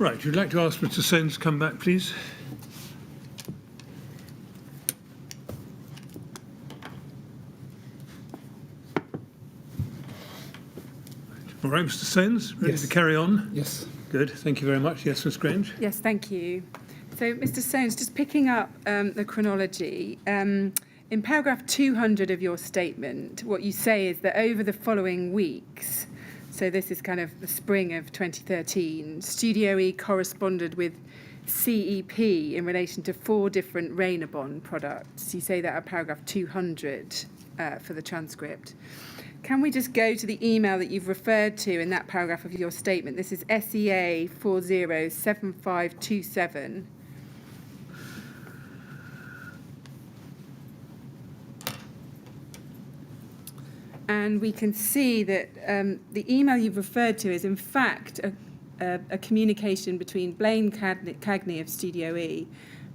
Right, you'd like to ask Mr. Sounes to come back, please? All right, Mr. Sounes, ready to carry on? Yes. Good, thank you very much. Yes, Ms. Grange? Yes, thank you. So, Mr. Sounes, just picking up the chronology, in paragraph 200 of your statement, what you say is that over the following weeks, so this is kind of the spring of 2013, Studio E corresponded with CEP in relation to 4 different Remark products. You say that at paragraph 200 for the transcript. Can we just go to the email that you've referred to in that paragraph of your statement? This is SEA 407527. And we can see that the email you've referred to is, in fact, a communication between Blaine Cagney of Studio E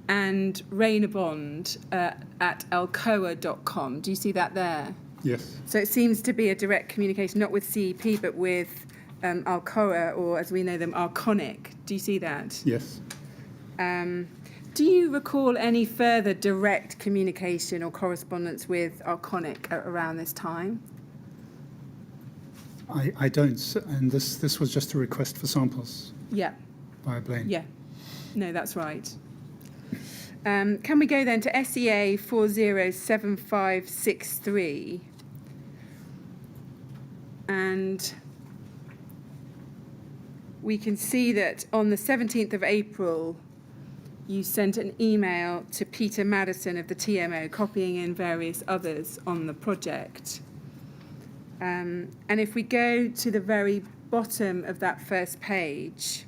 and Remark at alcoa.com. Do you see that there? Yes. So it seems to be a direct communication, not with CEP, but with Alcoa, or as we know them, Arconic. Do you see that? Yes. Do you recall any further direct communication or correspondence with Arconic around this time? I don't, and this was just a request for samples. Yeah. By Blaine. Yeah. No, that's right. Can we go then to SEA 407563? And we can see that on the 17th of April, you sent an email to Peter Madison of the TMO, copying in various others on the project. And if we go to the very bottom of that first page,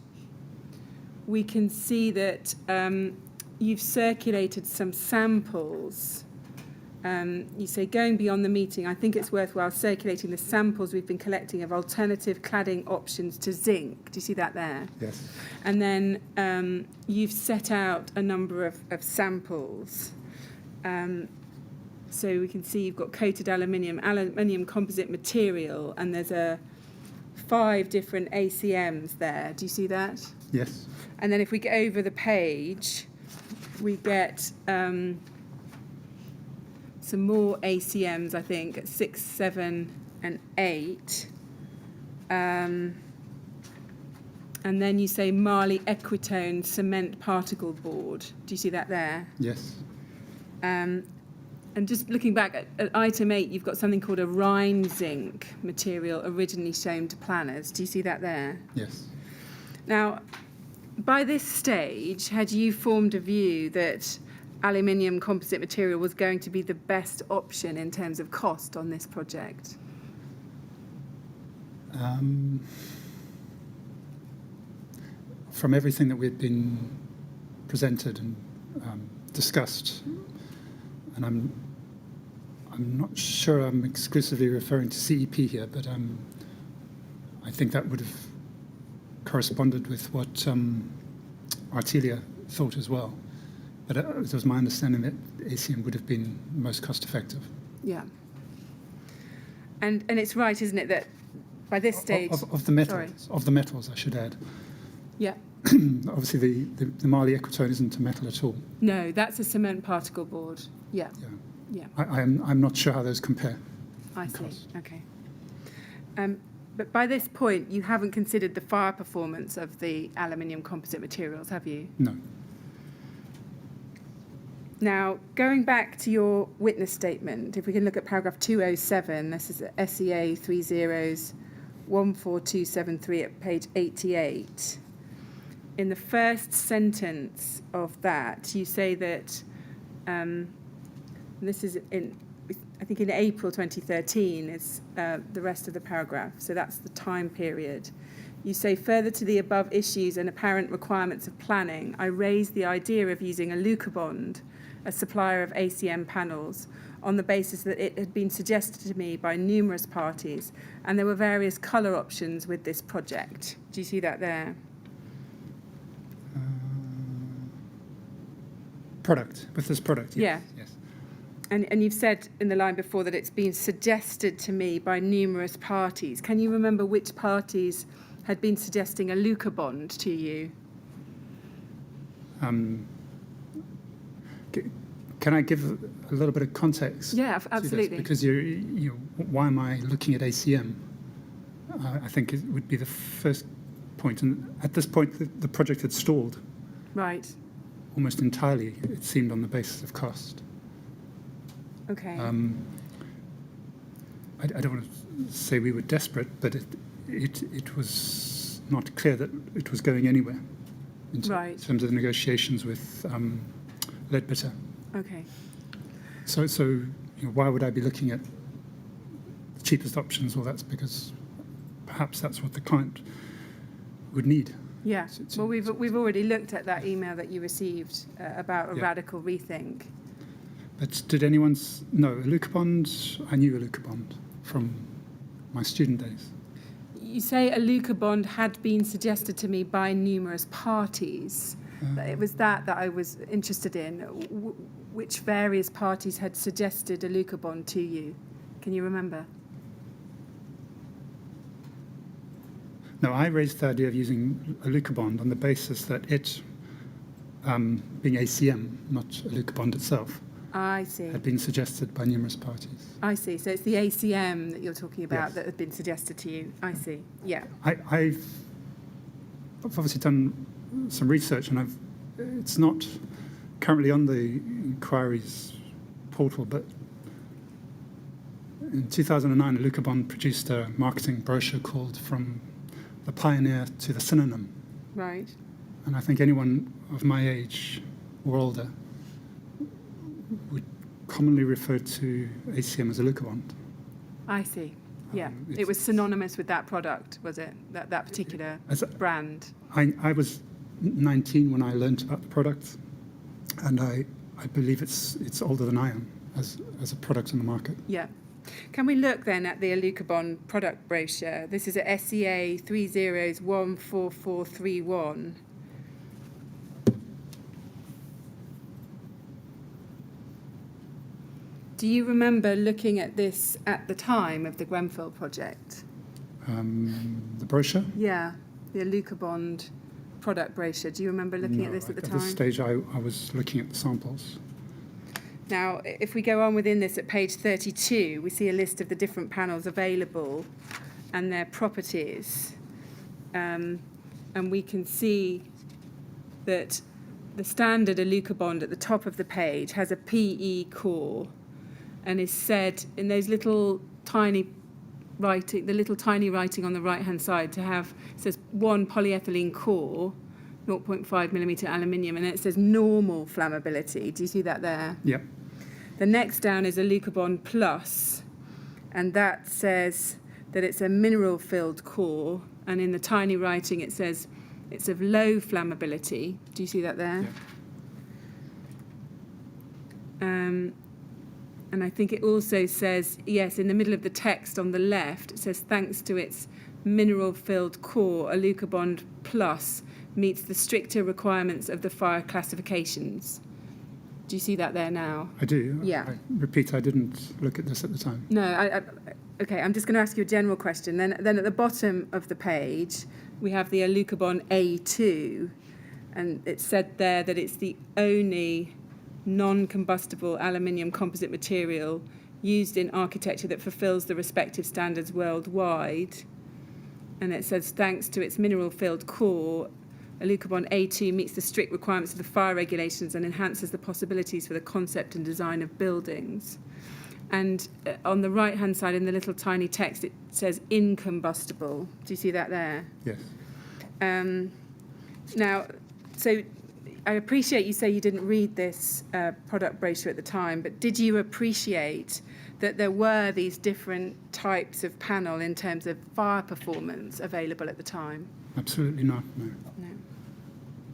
we can see that you've circulated some samples. You say, going beyond the meeting, I think it's worthwhile circulating the samples we've been collecting of alternative cladding options to zinc. Do you see that there? Yes. And then you've set out a number of samples. So we can see you've got coated aluminium composite material, and there's 5 different ACMs there. Do you see that? Yes. And then if we go over the page, we get some more ACMs, I think, at 6, 7, and 8. And then you say Marley Equitone cement particle board. Do you see that there? Yes. And just looking back at item 8, you've got something called a Rhine zinc material originally shown to planners. Do you see that there? Yes. Now, by this stage, had you formed a view that aluminium composite material was going to be the best option in terms of cost on this project? From everything that we've been presented and discussed, and I'm not sure I'm exclusively referring to CEP here, but I think that would have corresponded with what Artelia thought as well. But it was my understanding that ACM would have been most cost effective. Yeah. And it's right, isn't it, that by this stage... Of the metals, sorry. of the metals, I should add. Yeah. Obviously, the Marley Equitone isn't a metal at all. No, that's a cement particle board. Yeah. Yeah. Yeah. I'm not sure how those compare. I see. Okay. But by this point, you haven't considered the fire performance of the aluminium composite materials, have you? No. Now, going back to your witness statement, if we can look at paragraph 207, this is SEA 30-14273 at page 88. In the first sentence of that, you say that, this is I think in April 2013 is the rest of the paragraph, so that's the time period. You say, further to the above issues and apparent requirements of planning, I raised the idea of using Alucobond, a supplier of ACM panels, on the basis that it had been suggested to me by numerous parties, and there were various colour options with this project. Do you see that there? With this product, yes. Yeah. Yes. And you've said in the line before that it's been suggested to me by numerous parties. Can you remember which parties had been suggesting Alucobond to you? Can I give a little bit of context? Yeah, to this? absolutely. Because why am I looking at ACM? I think it would be the first point. And at this point, the project had stalled Right. almost entirely, it seemed, on the basis of cost. Okay. I don't want to say we were desperate, but it was not clear that it was going anywhere in Right. terms of the negotiations with Leadbitter. Okay. So why would I be looking at the cheapest options? Well, that's because perhaps that's what the client would need. Yeah. Well, we've already looked at that email that you received about a Yeah. radical rethink. But did anyone know Alucobond? I knew Alucobond from my student days. You say Alucobond had been suggested to me by numerous parties. It was that I was interested in. Which various parties had suggested Alucobond to you? Can you remember? No, I raised the idea of using Alucobond on the basis that it, being ACM, not Alucobond itself, I see. had been suggested by numerous parties. I see. So it's the ACM that you're talking about Yes. that had been suggested to you. I see. Yeah. I've obviously done some research, and it's not currently on the inquiries portal, but in 2009, Alucobond produced a marketing brochure called From the Pioneer to the Synonym. Right. And I think anyone of my age or older would commonly refer to ACM as Alucobond. I see. Yeah. It It's- was synonymous with that product, was it? That particular As a- brand. I was 19 when I learned about the product, and I believe it's older than I am as a product on the market. Yeah. Can we look then at the Alucobond product brochure? This is at SEA 30014431. Do you remember looking at this at the time of the Grenfell project? The brochure? Yeah, the Alucobond product brochure. Do you remember looking at No, this at the time? At this stage, I was looking at the samples. Now, if we go on within this at page 32, we see a list of the different panels available and their properties. And we can see that the standard Alucobond at the top of the page has a PE core and is said in those little tiny writing, the little tiny writing on the right-hand side to have, it says 1 polyethylene core, 0.5 millimetre aluminium, and it says normal flammability. Do you see that there? Yep. The next down is Alucobond Plus, and that says that it's a mineral-filled core, and in the tiny writing it says it's of low flammability. Do you see that there? Yep. And I think it also says, yes, in the middle of the text on the left, it says, thanks to its mineral-filled core, Alucobond Plus meets the stricter requirements of the fire classifications. Do you see that there now? I do. Yeah. I repeat, I didn't look at this at the time. No, okay, I'm just going to ask you a general question. Then at the bottom of the page, we have the Alucobond A2, and it said there that it's the only non-combustible aluminium composite material used in architecture that fulfills the respective standards worldwide. And it says, thanks to its mineral-filled core, Alucobond A2 meets the strict requirements of the fire regulations and enhances the possibilities for the concept and design of buildings. And on the right-hand side, in the little tiny text, it says incombustible. Do you see that there? Yes. Now, so I appreciate you say you didn't read this product brochure at the time, but did you appreciate that there were these different types of panel in terms of fire performance available at the time? Absolutely not, no. No.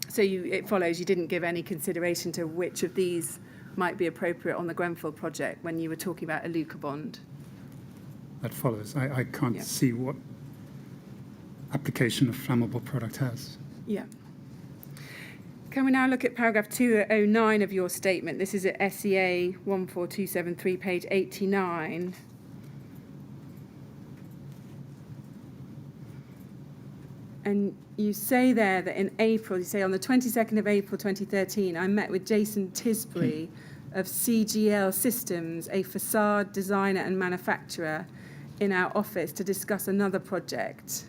So it follows you didn't give any consideration to which of these might be appropriate on the Grenfell project when you were talking about Alucobond? That follows. I can't Yeah. see what application a flammable product has. Yeah. Can we now look at paragraph 209 of your statement? This is at SEA 14273, page 89. And you say there that in April, you say on the 22nd of April 2013, I met with Jason Tisbury of CGL Systems, a facade designer and manufacturer, in our office to discuss another project.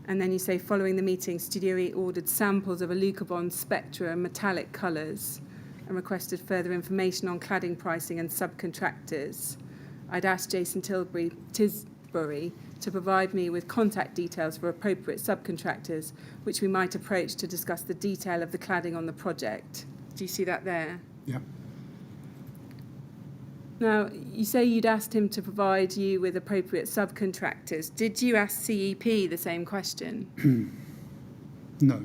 And then you say, following the meeting, Studio E ordered samples of Alucobond spectra and metallic colours and requested further information on cladding pricing and subcontractors. I'd asked Jason Tisbury to provide me with contact details for appropriate subcontractors, which we might approach to discuss the detail of the cladding on the project. Do you see that there? Yeah. Now, you say you'd asked him to provide you with appropriate subcontractors. Did you ask CEP the same question? No.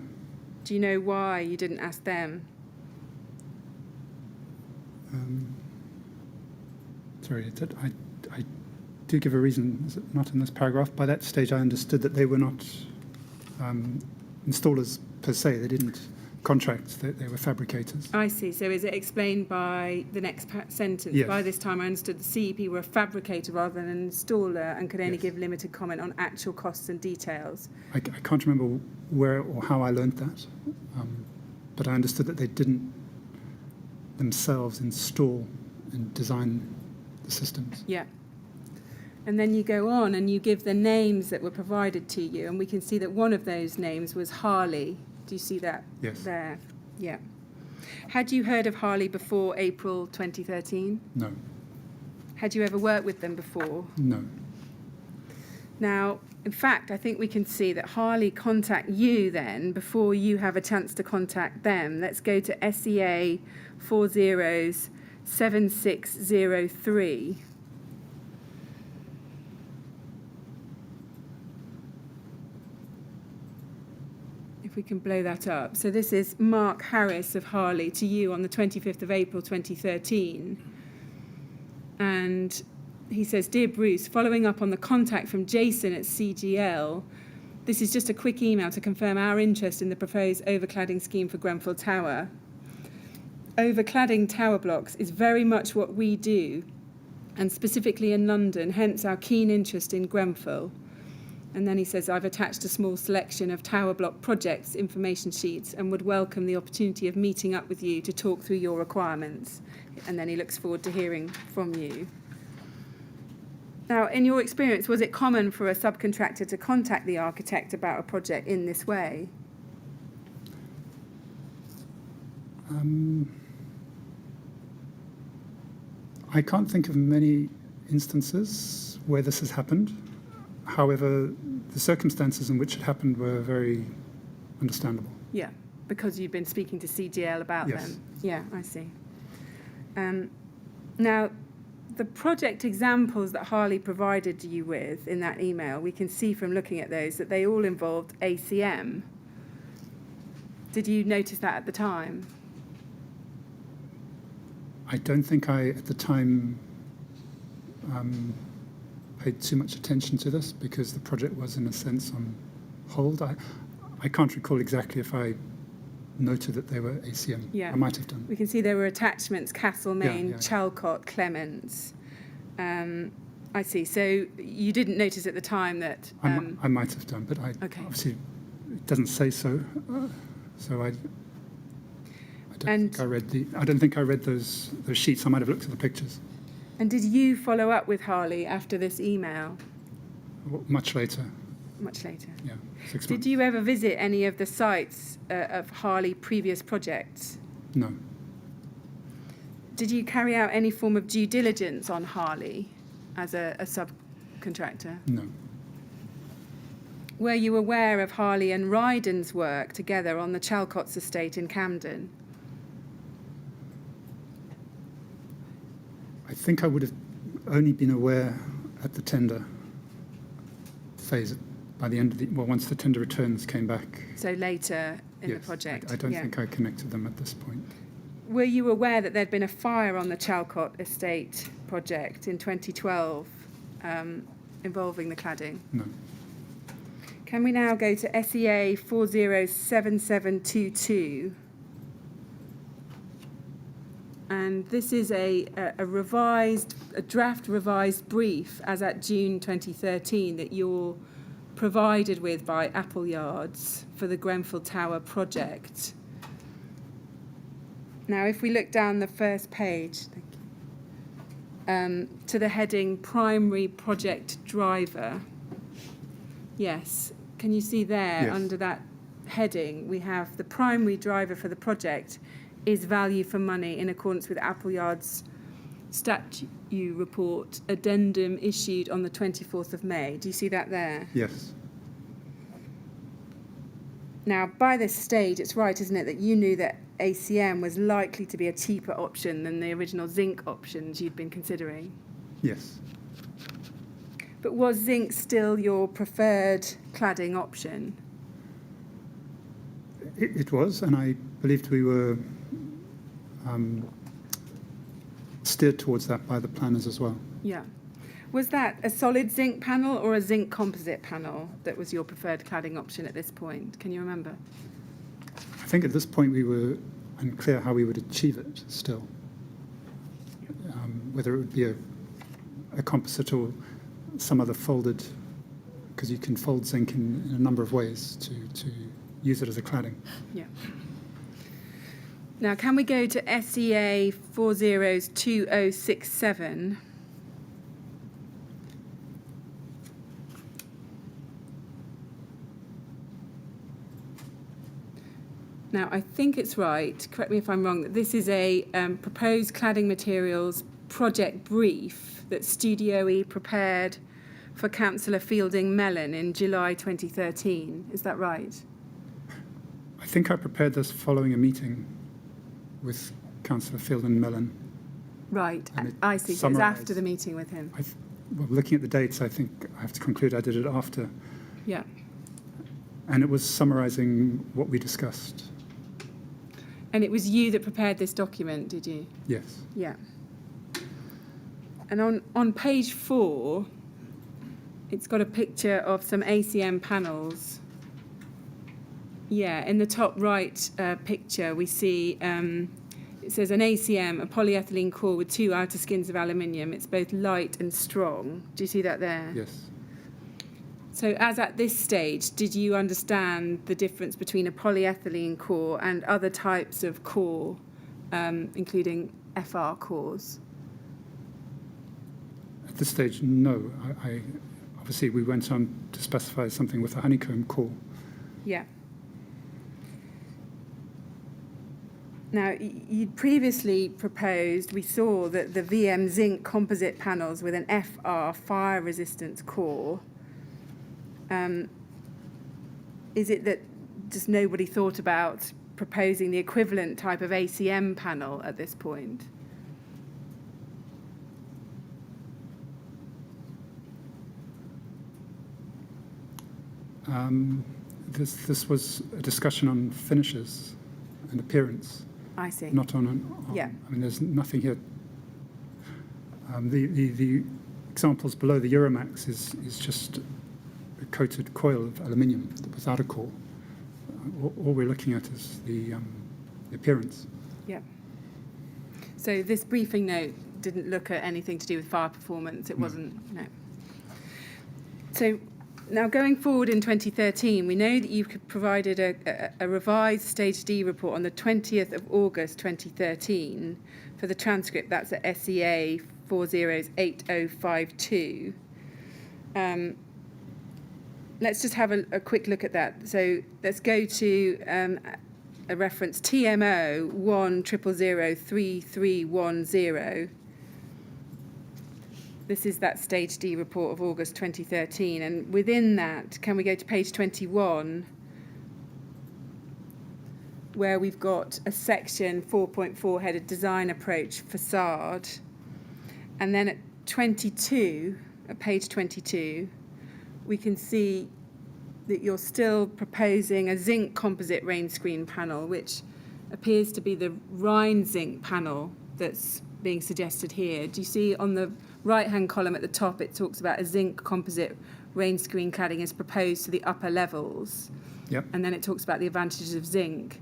Do you know why you didn't ask them? Sorry, I do give a reason, is it not in this paragraph? By that stage, I understood that they were not installers per se. They didn't contract, they were fabricators. I see. So is it explained by the next sentence? Yes. By this time, I understood the CEP were a fabricator rather than an installer and could only Yes. give limited comment on actual costs and details. I can't remember where or how I learnt that, but I understood that they didn't themselves install and design the systems. Yeah. And then you go on and you give the names that were provided to you, and we can see that one of those names was Harley. Do you see that Yes. there? Yeah. Had you heard of Harley before April 2013? No. Had you ever worked with them before? No. Now, in fact, I think we can see that Harley contact you then before you have a chance to contact them. Let's go to SEA 407603. If we can blow that up. So this is Mark Harris of Harley to you on the 25th of April 2013. And he says, Dear Bruce, following up on the contact from Jason at CGL, this is just a quick email to confirm our interest in the proposed overcladding scheme for Grenfell Tower. Overcladding tower blocks is very much what we do, and specifically in London, hence our keen interest in Grenfell. And then he says, I've attached a small selection of tower block projects, information sheets, and would welcome the opportunity of meeting up with you to talk through your requirements. And then he looks forward to hearing from you. Now, in your experience, was it common for a subcontractor to contact the architect about a project in this way? I can't think of many instances where this has happened. However, the circumstances in which it happened were very understandable. Yeah, because you've been speaking to CGL about Yes. them. Yeah, I see. Now, the project examples that Harley provided you with in that email, we can see from looking at those that they all involved ACM. Did you notice that at the time? I don't think I, at the time, paid too much attention to this because the project was, in a sense, on hold. I can't recall exactly if I noted that they were ACM. Yeah. I might have done. We can see there were attachments, Castlemaine, Yeah. Chalcott, Clements. I see. So you didn't notice at the time that... I might have done, but Okay. obviously it doesn't say so. So I don't think I read those sheets. I might have looked at the pictures. And did you follow up with Harley after this email? Much later. Much later. Yeah, 6 months. Did you ever visit any of the sites of Harley previous projects? No. Did you carry out any form of due diligence on Harley as a subcontractor? No. Were you aware of Harley and Ryden's work together on the Chalcott's estate in Camden? I think I would have only been aware at the tender phase by the end of once the tender returns came back. So later in Yes, the project? I don't think I connected them at this point. Were you aware that there'd been a fire on the Chalcott estate project in 2012 involving the cladding? No. Can we now go to SEA 407722? And this is a draft revised brief as at June 2013 that your provided with by Appleyards for the Grenfell Tower project. Now, if we look down the first page, to the heading Primary Project Driver. Yes, can you see there, Yes. under that heading, we have the primary driver for the project is value for money in accordance with Appleyard's statute report addendum issued on the 24th of May. Do you see that there? Yes. Now, by this stage, it's right, isn't it, that you knew that ACM was likely to be a cheaper option than the original zinc options you'd been considering? Yes. But was zinc still your preferred cladding option? It was, and I believed we were steered towards that by the planners as well. Yeah. Was that a solid zinc panel or a zinc composite panel that was your preferred cladding option at this point? Can you remember? I think at this point we were unclear how we would achieve it still. Whether it would be a composite or some other folded, because you can fold zinc in a number of ways to use it as a cladding. Yeah. Now, can we go to SEA 402067? Now, I think it's right, correct me if I'm wrong, that this is a proposed cladding materials project brief that Studio E prepared for Councillor Fielding Mellon in July 2013. Is that right? I think I prepared this following a meeting with Councillor Fielding Mellon. Right, And it I see. So it's summarised- after the meeting with him. Well, looking at the dates, I think I have to conclude I did it after. Yeah. And it was summarising what we discussed. And it was you that prepared this document, did you? Yes. Yeah. And on page 4, it's got a picture of some ACM panels. Yeah, in the top right picture, we see it says an ACM, a polyethylene core with 2 outer skins of aluminium. It's both light and strong. Do you see that there? Yes. So as at this stage, did you understand the difference between a polyethylene core and other types of core, including FR cores? At this stage, no. I obviously, we went on to specify something with a honeycomb core. Yeah. Now, you'd previously proposed, we saw that the VM zinc composite panels with an FR fire resistance core. Is it that just nobody thought about proposing the equivalent type of ACM panel at this point? This was a discussion on finishes and appearance, I see. not on Yeah. I mean, there's nothing here. The examples below the Euromax is just a coated coil of aluminium without a core. All we're looking at is the appearance. Yeah. So this briefing note didn't look at anything to do with fire performance. It wasn't, no. So now going forward in 2013, we know that you've provided a revised Stage D report on the 20th of August 2013 for the transcript. That's at SEA 408052. Let's just have a quick look at that. So let's go to a reference TMO 100033310. This is that Stage D report of August 2013. And within that, can we go to page 21, where we've got a section 4.4 headed Design Approach Facade. And then at 22, at page 22, we can see that you're still proposing a zinc composite rain screen panel, which appears to be the Ryden zinc panel that's being suggested here. Do you see on the right-hand column at the top, it talks about a zinc composite rain screen cladding as proposed to the upper levels. Yep. And then it talks about the advantages of zinc.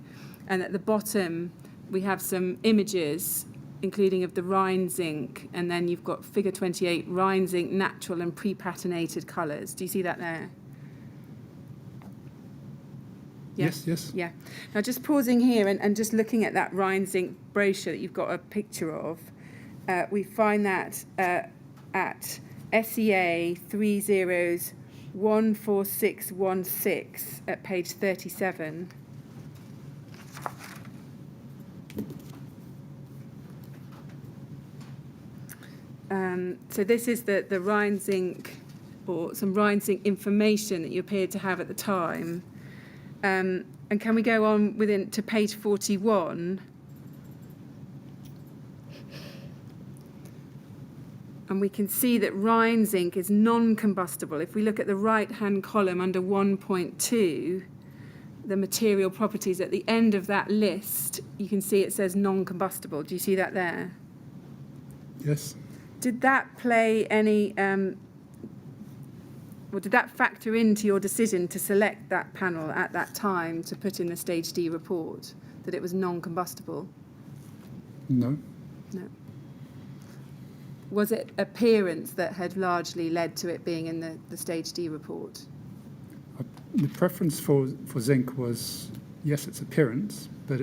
And at the bottom, we have some images, including of the Ryden zinc, and then you've got figure 28, Ryden zinc natural and pre-patinated colours. Do you see that there? Yeah. Yes. Yeah. Now, just pausing here and just looking at that Ryden Zinc brochure that you've got a picture of, we find that at SEA 30/14616 at page 37. So this is the Ryden Zinc, or some Ryden Zinc information that you appeared to have at the time. And can we go on to page 41? And we can see that Ryden Zinc is non-combustible. If we look at the right-hand column under 1.2, the material properties at the end of that list, you can see it says non-combustible. Do you see that there? Yes. Did that play any, or did that factor into your decision to select that panel at that time to put in the Stage D report, that it was non-combustible? No. No. Was it appearance that had largely led to it being in the Stage D report? The preference for zinc was, yes, its appearance, but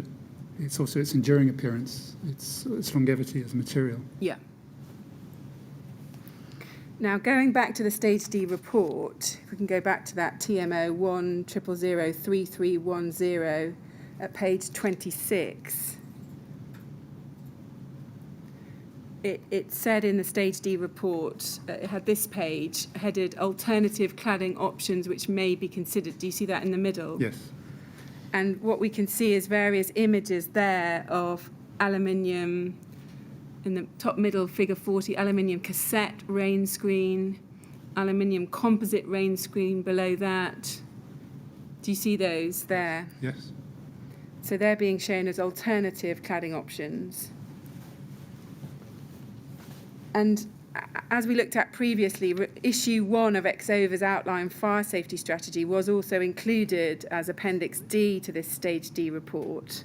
it's also its enduring appearance, its longevity as a material. Yeah. Now, going back to the Stage D report, if we can go back to that TMO 100003310 at page 26, it said in the Stage D report, it had this page headed alternative cladding options which may be considered. Do you see that in the middle? Yes. And what we can see is various images there of aluminium, in the top middle, figure 40, aluminium cassette rain screen, aluminium composite rain screen below that. Do you see those there? Yes. So they're being shown as alternative cladding options. And as we looked at previously, issue 1 of Exover's outline fire safety strategy was also included as Appendix D to this Stage D report.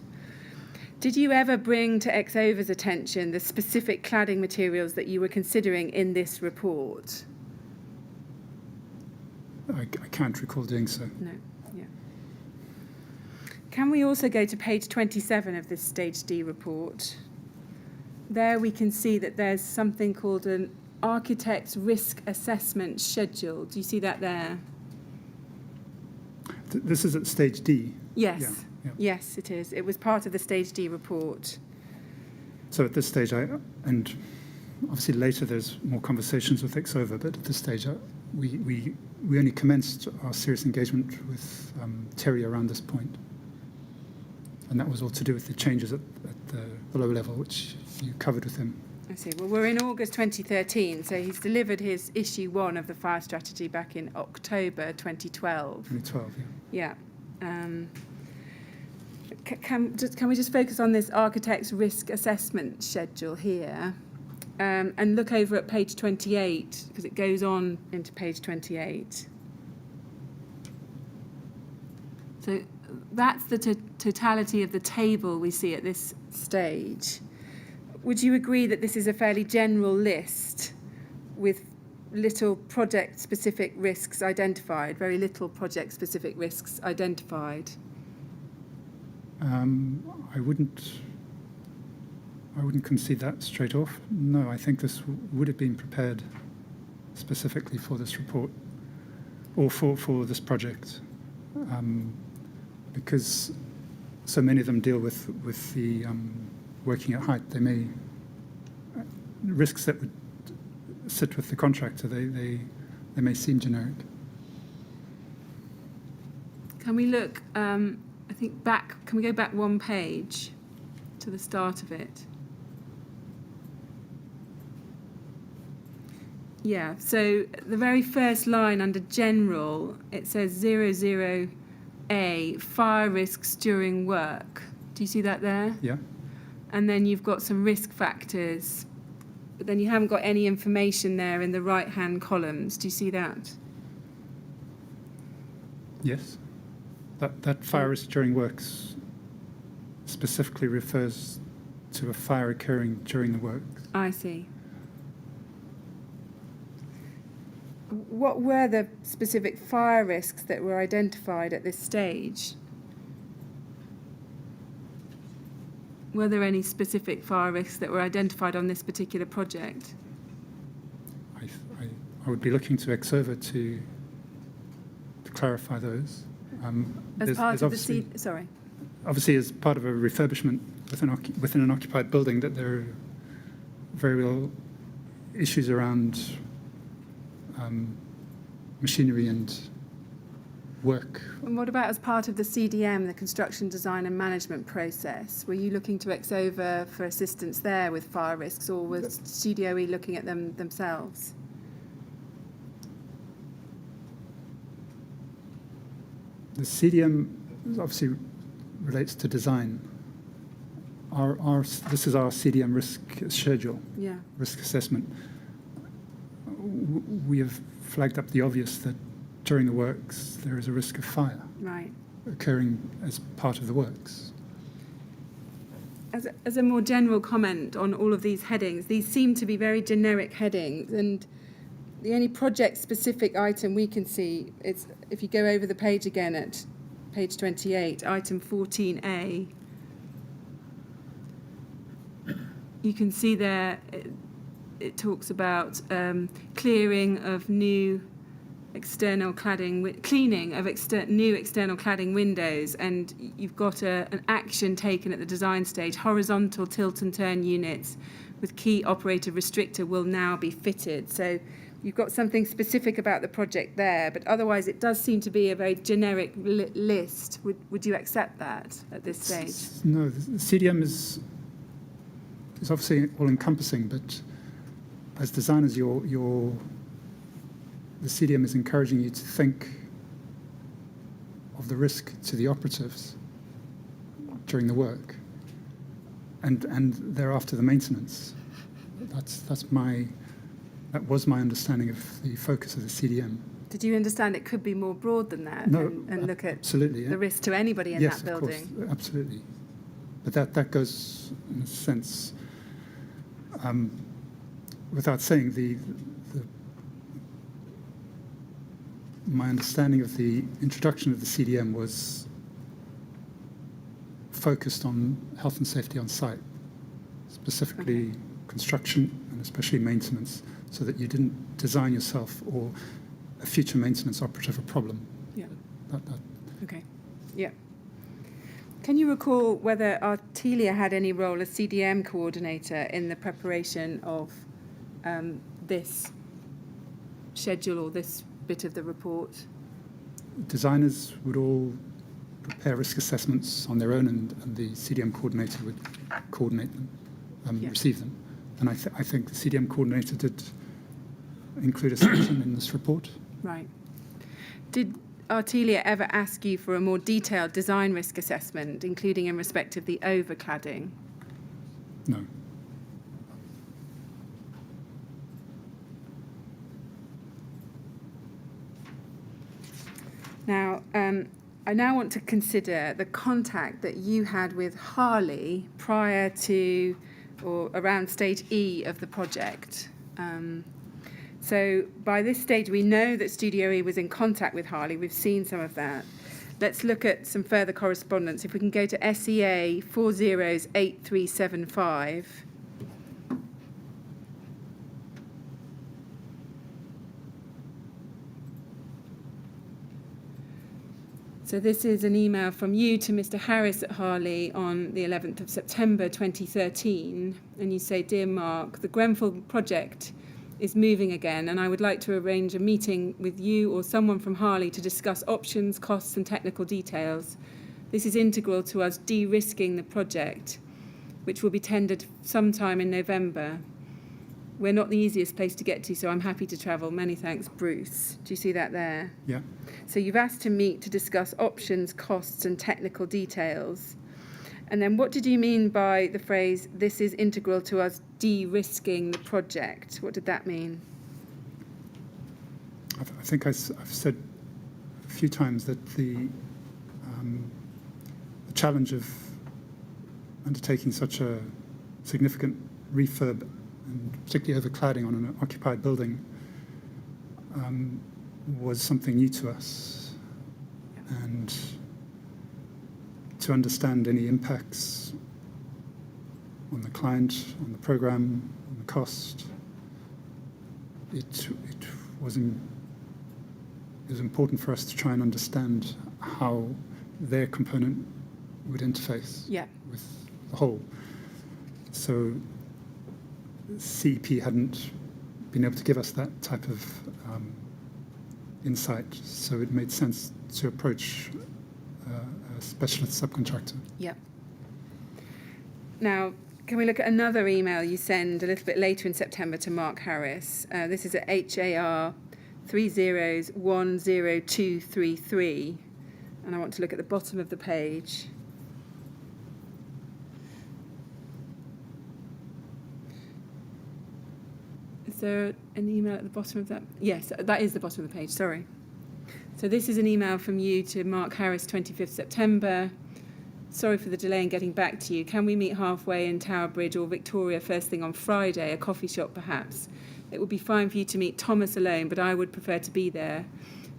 Did you ever bring to Exover's attention the specific cladding materials that you were considering in this report? I can't recall doing so. No, yeah. Can we also go to page 27 of this Stage D report? There we can see that there's something called an architect's risk assessment schedule. Do you see that there? This is at Stage D? Yes. Yeah. Yes, it is. It was part of the Stage D report. So at this stage, and obviously later there's more conversations with Exover, but at this stage we only commenced our serious engagement with Terry around this point. And that was all to do with the changes at the lower level, which you covered with him. I see. Well, we're in August 2013, so he's delivered his issue 1 of the fire strategy back in October 2012. 2012, yeah. Yeah. Can we just focus on this architect's risk assessment schedule here, and look over at page 28, because it goes on into page 28. So that's the totality of the table we see at this stage. Would you agree that this is a fairly general list with little project-specific risks identified, very little project-specific risks identified? I wouldn't concede that straight off. No, I think this would have been prepared specifically for this report or for this project, because so many of them deal with the working at height. They may risks that would sit with the contractor. They may seem generic. Can we look? I think back. Can we go back one page to the start of it? Yeah. So the very first line under general, it says 00A fire risks during work. Do you see that there? Yeah. And then you've got some risk factors, but then you haven't got any information there in the right-hand columns. Do you see that? Yes. That fire risk during works specifically refers to a fire occurring during the work. I see. What were the specific fire risks that were identified at this stage? Were there any specific fire risks that were identified on this particular project? I would be looking to Exova to clarify those. As part of the obviously, as part of a refurbishment within an occupied building, that there are very real issues around machinery and work. And what about as part of the CDM, the construction design and management process? Were you looking to Exova for assistance there with fire risks, or was Studio E looking at them themselves? The CDM obviously relates to design. This is our CDM risk schedule, risk assessment. We have flagged up the obvious that during the works there is a risk of fire occurring as part of the works. As a more general comment on all of these headings, these seem to be very generic headings, and the only project-specific item we can see is, if you go over the page again at page 28, item 14A, you can see there it talks about clearing of new external cladding, cleaning of new external cladding windows, and you've got an action taken at the design stage. Horizontal tilt and turn units with key operator restrictor will now be fitted. So you've got something specific about the project there, but otherwise it does seem to be a very generic list. Would you accept that at this stage? No, the CDM is obviously all-encompassing, but as designers, the CDM is encouraging you to think of the risk to the operatives during the work, and thereafter the maintenance. That was my understanding of the focus of the CDM. Did you understand it could be more broad than that? No, and look at absolutely, the risk to anybody in that building? Yes, of course, absolutely. But that goes, in a sense, without saying, my understanding of the introduction of the CDM was focused on health and safety on site, specifically construction and especially maintenance, so that you didn't design yourself or a future maintenance operative a problem. Yeah. Okay. Yeah. Can you recall whether Artelia had any role as CDM coordinator in the preparation of this schedule or this bit of the report? Designers would all prepare risk assessments on their own, and the CDM coordinator would coordinate them, receive them. And I think the CDM coordinator did include a section in this report. Right. Did Artelia ever ask you for a more detailed design risk assessment, including in respect of the overcladding? No. Now, I now want to consider the contact that you had with Harley prior to or around stage E of the project. So by this stage, we know that Studio E was in contact with Harley. We've seen some of that. Let's look at some further correspondence. If we can go to SEA 408375. So this is an email from you to Mr. Harris at Harley on the 11th of September 2013. And you say, "Dear Mark, the Grenfell project is moving again, and I would like to arrange a meeting with you or someone from Harley to discuss options, costs and technical details. This is integral to us de-risking the project, which will be tendered sometime in November. We're not the easiest place to get to, so I'm happy to travel. Many thanks, Bruce." Do you see that there? Yeah. So you've asked to meet to discuss options, costs and technical details. And then what did you mean by the phrase, "this is integral to us de-risking the project"? What did that mean? I think I've said a few times that the challenge of undertaking such a significant refurb, and particularly overcladding on an occupied building, was something new to us. And to understand any impacts on the client, on the program, on the cost. It was important for us to try and understand how their component would interface with the whole. So CEP hadn't been able to give us that type of insight, so it made sense to approach a specialist subcontractor. Yeah. Now, can we look at another email you send a little bit later in September to Mark Harris? This is at HAR 3010233, and I want to look at the bottom of the page. Is there an email at the bottom of that? Yes, that is the bottom of the page, sorry. So this is an email from you to Mark Harris, 25th September. Sorry for the delay in getting back to you. Can we meet halfway in Tower Bridge or Victoria first thing on Friday, a coffee shop perhaps? It would be fine for you to meet Thomas alone, but I would prefer to be there.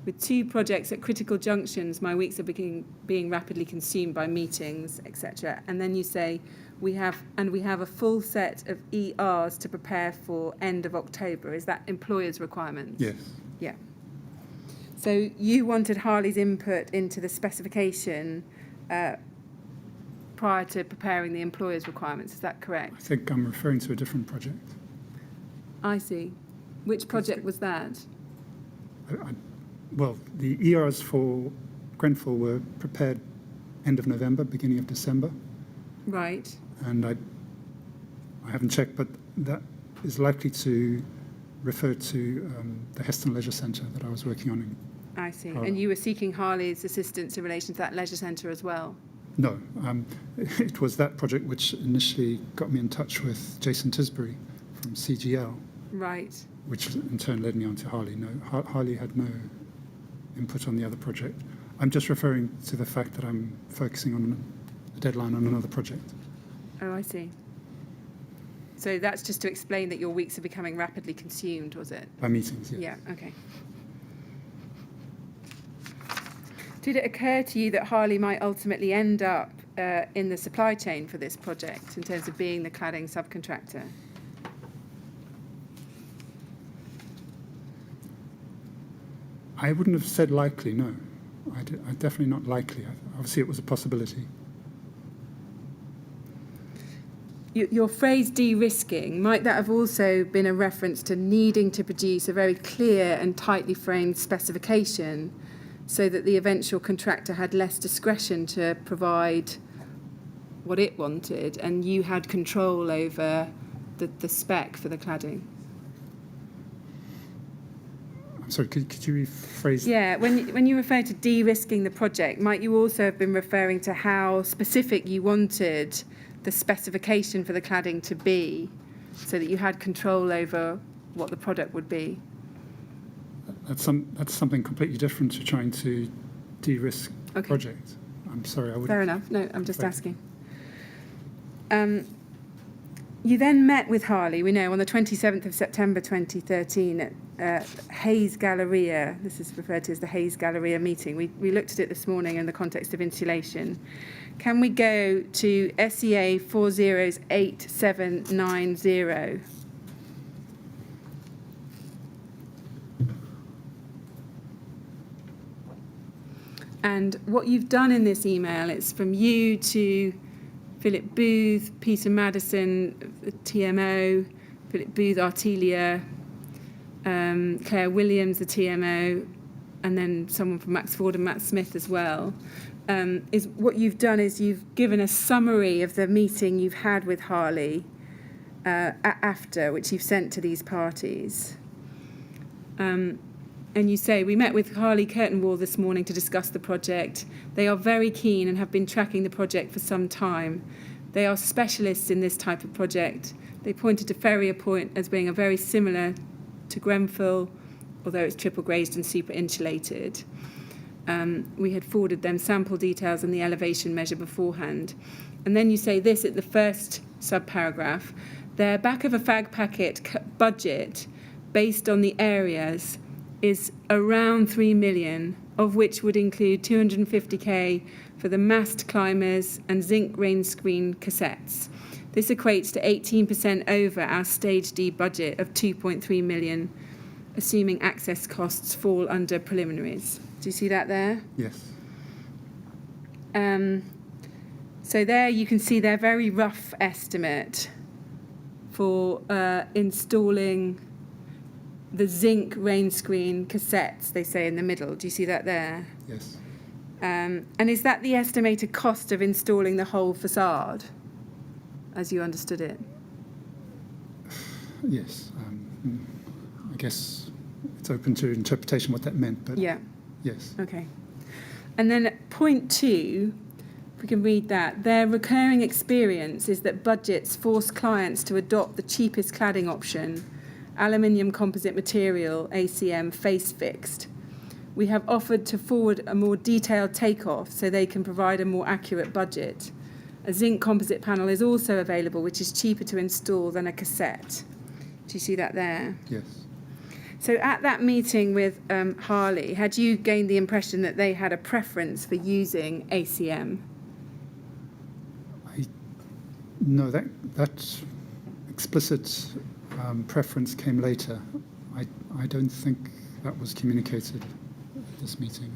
With 2 projects at critical junctions, my weeks are being rapidly consumed by meetings, etc. And then you say, we have a full set of ERs to prepare for end of October. Is that employers' requirements? Yes. Yeah. So you wanted Harley's input into the specification prior to preparing the employer's requirements. Is that correct? I think I'm referring to a different project. I see. Which project was that? Well, the ERs for Grenfell were prepared end of November, beginning of December. Right. And I haven't checked, but that is likely to refer to the Heston Leisure Centre that I was working on. I see. And you were seeking Harley's assistance in relation to that leisure centre as well? No. It was that project which initially got me in touch with Jason Tisbury from CGL. Right. Which in turn led me on to Harley. No, Harley had no input on the other project. I'm just referring to the fact that I'm focusing on a deadline on another project. Oh, I see. So that's just to explain that your weeks are becoming rapidly consumed, was it? By meetings, yes. Yeah, okay. Did it occur to you that Harley might ultimately end up in the supply chain for this project in terms of being the cladding subcontractor? I wouldn't have said likely, no. I definitely not likely. Obviously, it was a possibility. Your phrase de-risking, might that have also been a reference to needing to produce a very clear and tightly framed specification so that the eventual contractor had less discretion to provide what it wanted and you had control over the spec for the cladding? I'm sorry, could you rephrase? Yeah, when you refer to de-risking the project, might you also have been referring to how specific you wanted the specification for the cladding to be so that you had control over what the product would be? That's something completely different to trying to de-risk the project. I'm sorry, I wouldn't. Fair enough. No, I'm just asking. You then met with Harley, we know, on the 27th of September 2013 at Hayes Galleria. This is referred to as the Hayes Galleria meeting. We looked at it this morning in the context of insulation. Can we go to SEA 408790? And what you've done in this email, it's from you to Philip Booth, Peter Madison, the TMO, Philip Booth, Artelia, Claire Williams, the TMO, and then someone from Max Ford and Matt Smith as well. Is what you've done is you've given a summary of the meeting you've had with Harley after, which you've sent to these parties. And you say, we met with Harley Curtain Wall this morning to discuss the project. They are very keen and have been tracking the project for some time. They are specialists in this type of project. They pointed to Ferrier Point as being a very similar to Grenfell, although it's triple glazed and super insulated. We had forwarded them sample details and the elevation measure beforehand. And then you say this at the first subparagraph. Their back of a fag packet budget based on the areas is around 3 million, of which would include 250k for the mast climbers and zinc rain screen cassettes. This equates to 18% over our Stage D budget of 2.3 million, assuming access costs fall under preliminaries. Do you see that there? Yes. So there you can see their very rough estimate for installing the zinc rain screen cassettes, they say in the middle. Do you see that there? Yes. And is that the estimated cost of installing the whole facade, as you understood it? Yes. I guess it's open to interpretation what that meant, but Yeah. yes. Okay. And then at point 2, if we can read that, their recurring experience is that budgets force clients to adopt the cheapest cladding option, aluminium composite material, ACM, face fixed. We have offered to forward a more detailed takeoff so they can provide a more accurate budget. A zinc composite panel is also available, which is cheaper to install than a cassette. Do you see that there? Yes. So at that meeting with Harley, had you gained the impression that they had a preference for using ACM? No, that explicit preference came later. I don't think that was communicated at this meeting.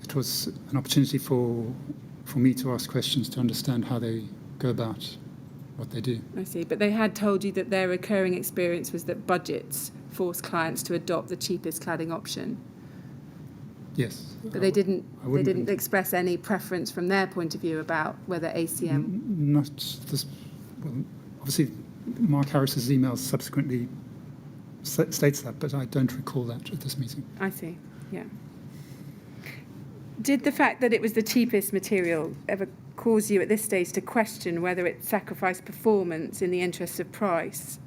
It was an opportunity for me to ask questions to understand how they go about what they do. I see, but they had told you that their recurring experience was that budgets force clients to adopt the cheapest cladding option. Yes. But they didn't wouldn't- they didn't express any preference from their point of view about whether ACM. Not this. Well, obviously, Mark Harris's email subsequently states that, but I don't recall that at this meeting. I see. Yeah. Did the fact that it was the cheapest material ever cause you at this stage to question whether it sacrificed performance in the interest of price?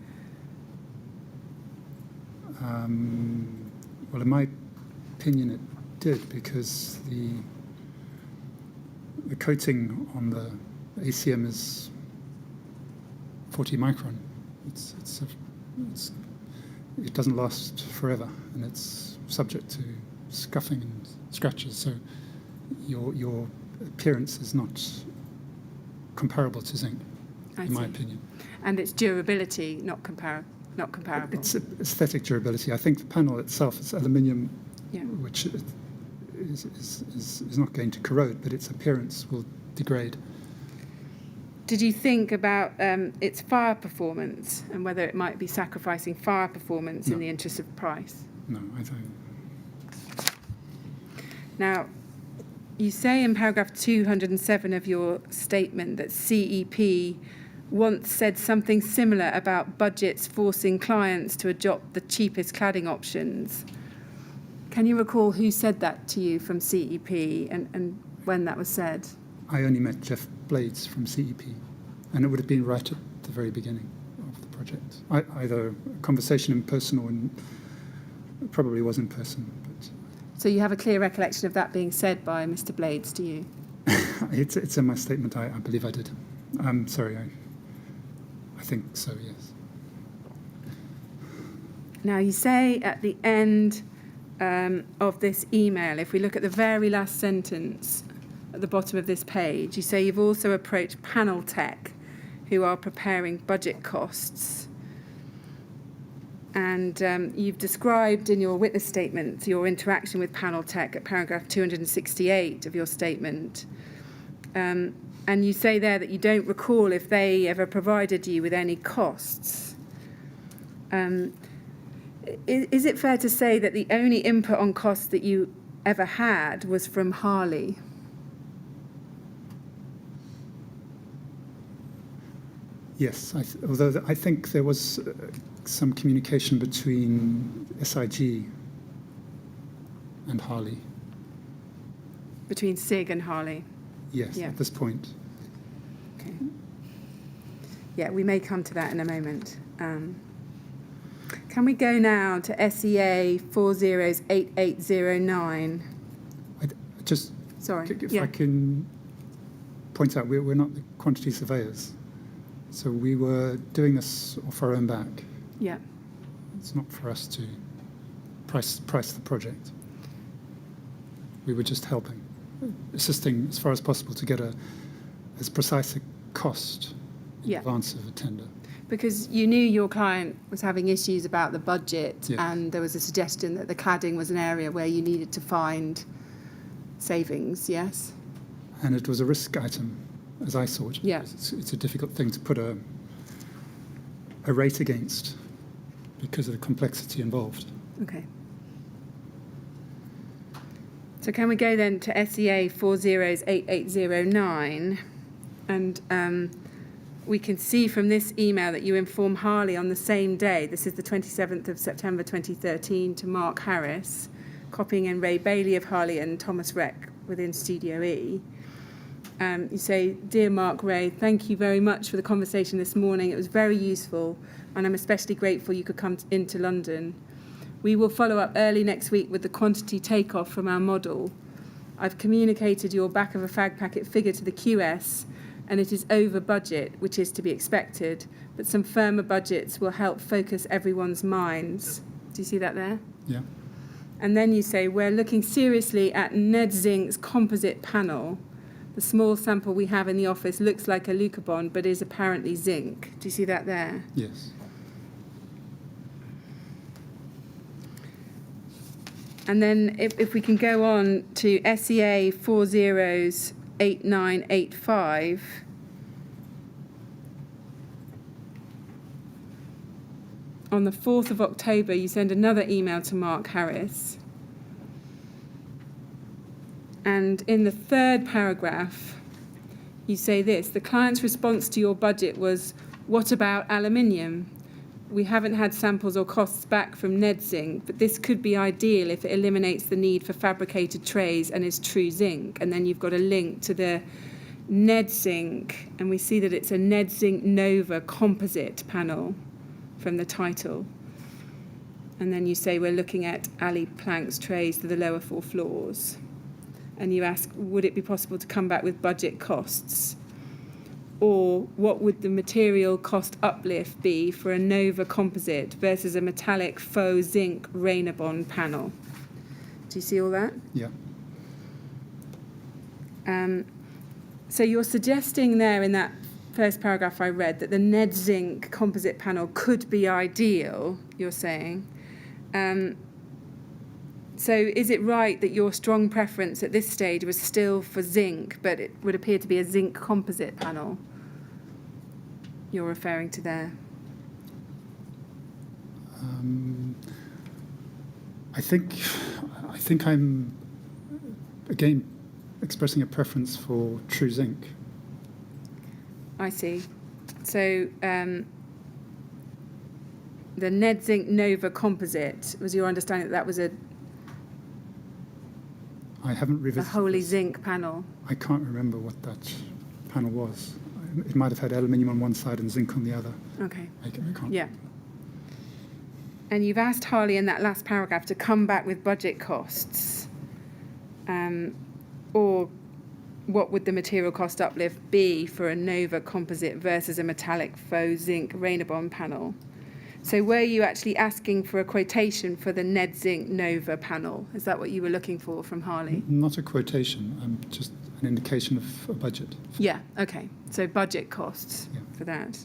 Well, in my opinion, it did, because the coating on the ACM is 40 micron. It doesn't last forever, and it's subject to scuffing and scratches. So your appearance is not comparable to zinc, in my opinion. And its durability not comparable. It's aesthetic durability. I think the panel itself is aluminium, Yeah. which is not going to corrode, but its appearance will degrade. Did you think about its fire performance and whether it might be sacrificing fire performance in the interest of price? No, I don't. Now, you say in paragraph 207 of your statement that CEP once said something similar about budgets forcing clients to adopt the cheapest cladding options. Can you recall who said that to you from CEP and when that was said? I only met Jeff Blades from CEP, and it would have been right at the very beginning of the project. Either a conversation in person or it probably was in person. But So you have a clear recollection of that being said by Mr. Blades, do you? it's in my statement. I believe I did. I'm sorry. I think so. Yes. Now you say at the end of this email, if we look at the very last sentence at the bottom of this page, you say you've also approached Panel Tech, who are preparing budget costs. And you've described in your witness statement your interaction with Panel Tech at paragraph 268 of your statement. And you say there that you don't recall if they ever provided you with any costs. Is it fair to say that the only input on costs that you ever had was from Harley? Yes, although I think there was some communication between SIG and Harley. Between SIG and Harley? Yes, Yeah. at this point. Okay. Yeah, we may come to that in a moment. Can we go now to SEA 408809? Just, Sorry. if I can point out, we're not the quantity surveyors. So we were doing this off our own back. Yeah. It's not for us to price the project. We were just helping, assisting as far as possible to get a as precise a cost in Yeah. advance of a tender. Because you knew your client was having issues about the budget, Yes. and there was a suggestion that the cladding was an area where you needed to find savings, yes? And it was a risk item, as I saw it. Yeah. It's a difficult thing to put a rate against because of the complexity involved. Okay. So can we go then to SEA 408809? And we can see from this email that you inform Harley on the same day, this is the 27th of September 2013, to Mark Harris, copying in Ray Bailey of Harley and Thomas Reck within Studio E. You say, "Dear Mark, Ray, thank you very much for the conversation this morning. It was very useful, and I'm especially grateful you could come into London. We will follow up early next week with the quantity takeoff from our model. I've communicated your back of a fag packet figure to the QS, and it is over budget, which is to be expected, but some firmer budgets will help focus everyone's minds." Do you see that there? Yeah. And then you say, "We're looking seriously at Ned Zink's composite panel. The small sample we have in the office looks like Alucobond, but is apparently zinc." Do you see that there? Yes. And then if we can go on to SEA 408985. On the 4th of October, you send another email to Mark Harris. And in the third paragraph, you say this: "The client's response to your budget was, 'What about aluminium? We haven't had samples or costs back from Ned Zinc, but this could be ideal if it eliminates the need for fabricated trays and is true zinc.'" And then you've got a link to the Ned Zinc, and we see that it's a Ned Zinc Nova composite panel from the title. And then you say, "We're looking at alley planks trays to the lower 4 floors." And you ask, would it be possible to come back with budget costs? Or what would the material cost uplift be for a Nova composite versus a metallic faux zinc Reynabond panel? Do you see all that? Yeah. So you're suggesting there in that first paragraph I read that the Ned Zinc composite panel could be ideal, you're saying. So is it right that your strong preference at this stage was still for zinc, but it would appear to be a zinc composite panel you're referring to there? I think I'm, again, expressing a preference for true zinc. I see. So the Ned Zinc Nova composite, was your understanding that that was a I haven't revisited wholly this. zinc panel? I can't remember what that panel was. It might have had aluminium on one side and zinc on the other. Okay. I can't. Yeah. And you've asked Harley in that last paragraph to come back with budget costs. Or what would the material cost uplift be for a Nova composite versus a metallic faux zinc Reynabond panel? So were you actually asking for a quotation for the Ned Zinc Nova panel? Is that what you were looking for from Harley? Not a quotation, just an indication of a budget. Yeah, okay. So budget costs Yeah. for that.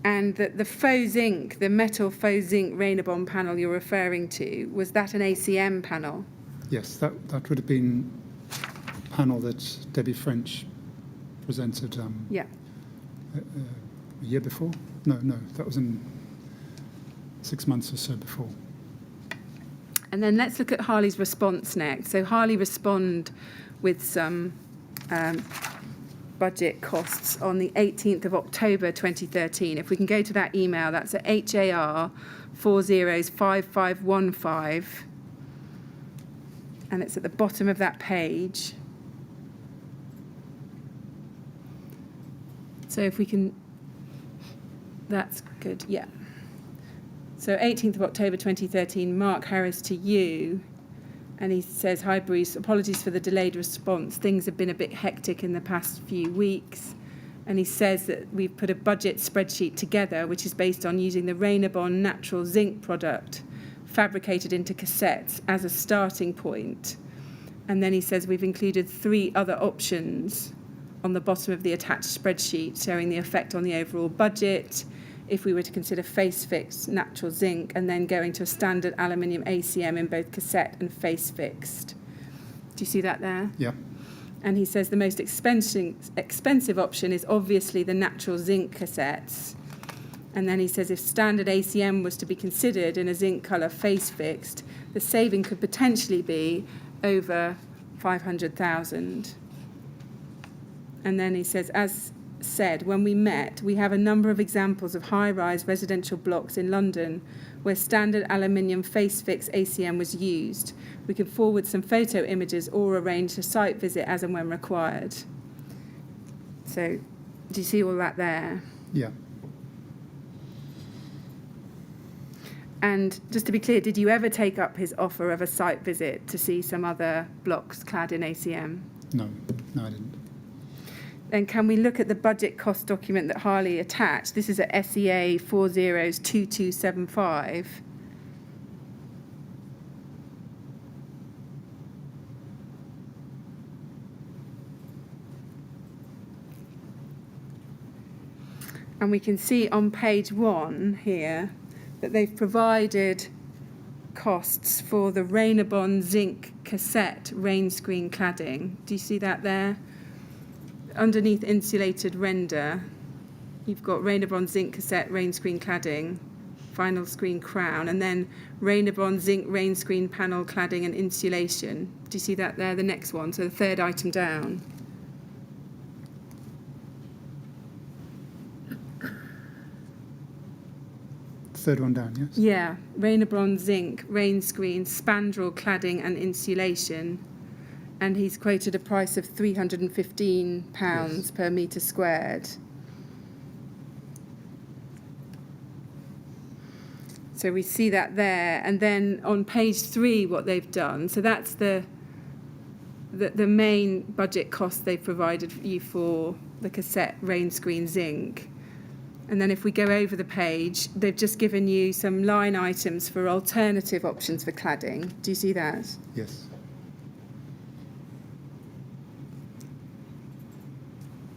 And the faux zinc, the metal faux zinc Reynabond panel you're referring to, was that an ACM panel? Yes, that would have been a panel that Debbie French presented Yeah. a year before. No, that was in 6 months or so before. And then let's look at Harley's response next. So Harley respond with some budget costs on the 18th of October 2013. If we can go to that email, that's at HAR 405515. And it's at the bottom of that page. So if we can, that's good, yeah. So 18th of October 2013, Mark Harris to you, and he says, "Hi Bruce, apologies for the delayed response. Things have been a bit hectic in the past few weeks." And he says that we've put a budget spreadsheet together, which is based on using the Reynabond natural zinc product fabricated into cassettes as a starting point. And then he says we've included 3 other options on the bottom of the attached spreadsheet showing the effect on the overall budget if we were to consider face-fixed natural zinc and then going to a standard aluminium ACM in both cassette and face-fixed. Do you see that there? Yeah. And he says the most expensive option is obviously the natural zinc cassettes. And then he says if standard ACM was to be considered in a zinc colour face-fixed, the saving could potentially be over 500,000. And then he says, as said, when we met, we have a number of examples of high-rise residential blocks in London where standard aluminium face-fix ACM was used. We can forward some photo images or arrange a site visit as and when required. So, do you see all that there? Yeah. And just to be clear, did you ever take up his offer of a site visit to see some other blocks clad in ACM? No, I didn't. Then can we look at the budget cost document that Harley attached? This is at SEA 402275. And we can see on page 1 here that they've provided costs for the Reynabond zinc cassette rain screen cladding. Do you see that there? Underneath insulated render, you've got Reynabond zinc cassette rain screen cladding, final screen crown, and then Reynabond zinc rain screen panel cladding and insulation. Do you see that there, the next one, so the 3rd item down? Third one down, yes? Yeah, Reynabond zinc, rain screen, spandrel cladding and insulation. And he's quoted a price of £315 Yes. per metre squared. So we see that there. And then on page 3, what they've done, so that's the main budget cost they've provided you for the cassette rain screen zinc. And then if we go over the page, they've just given you some line items for alternative options for cladding. Do you see that? Yes.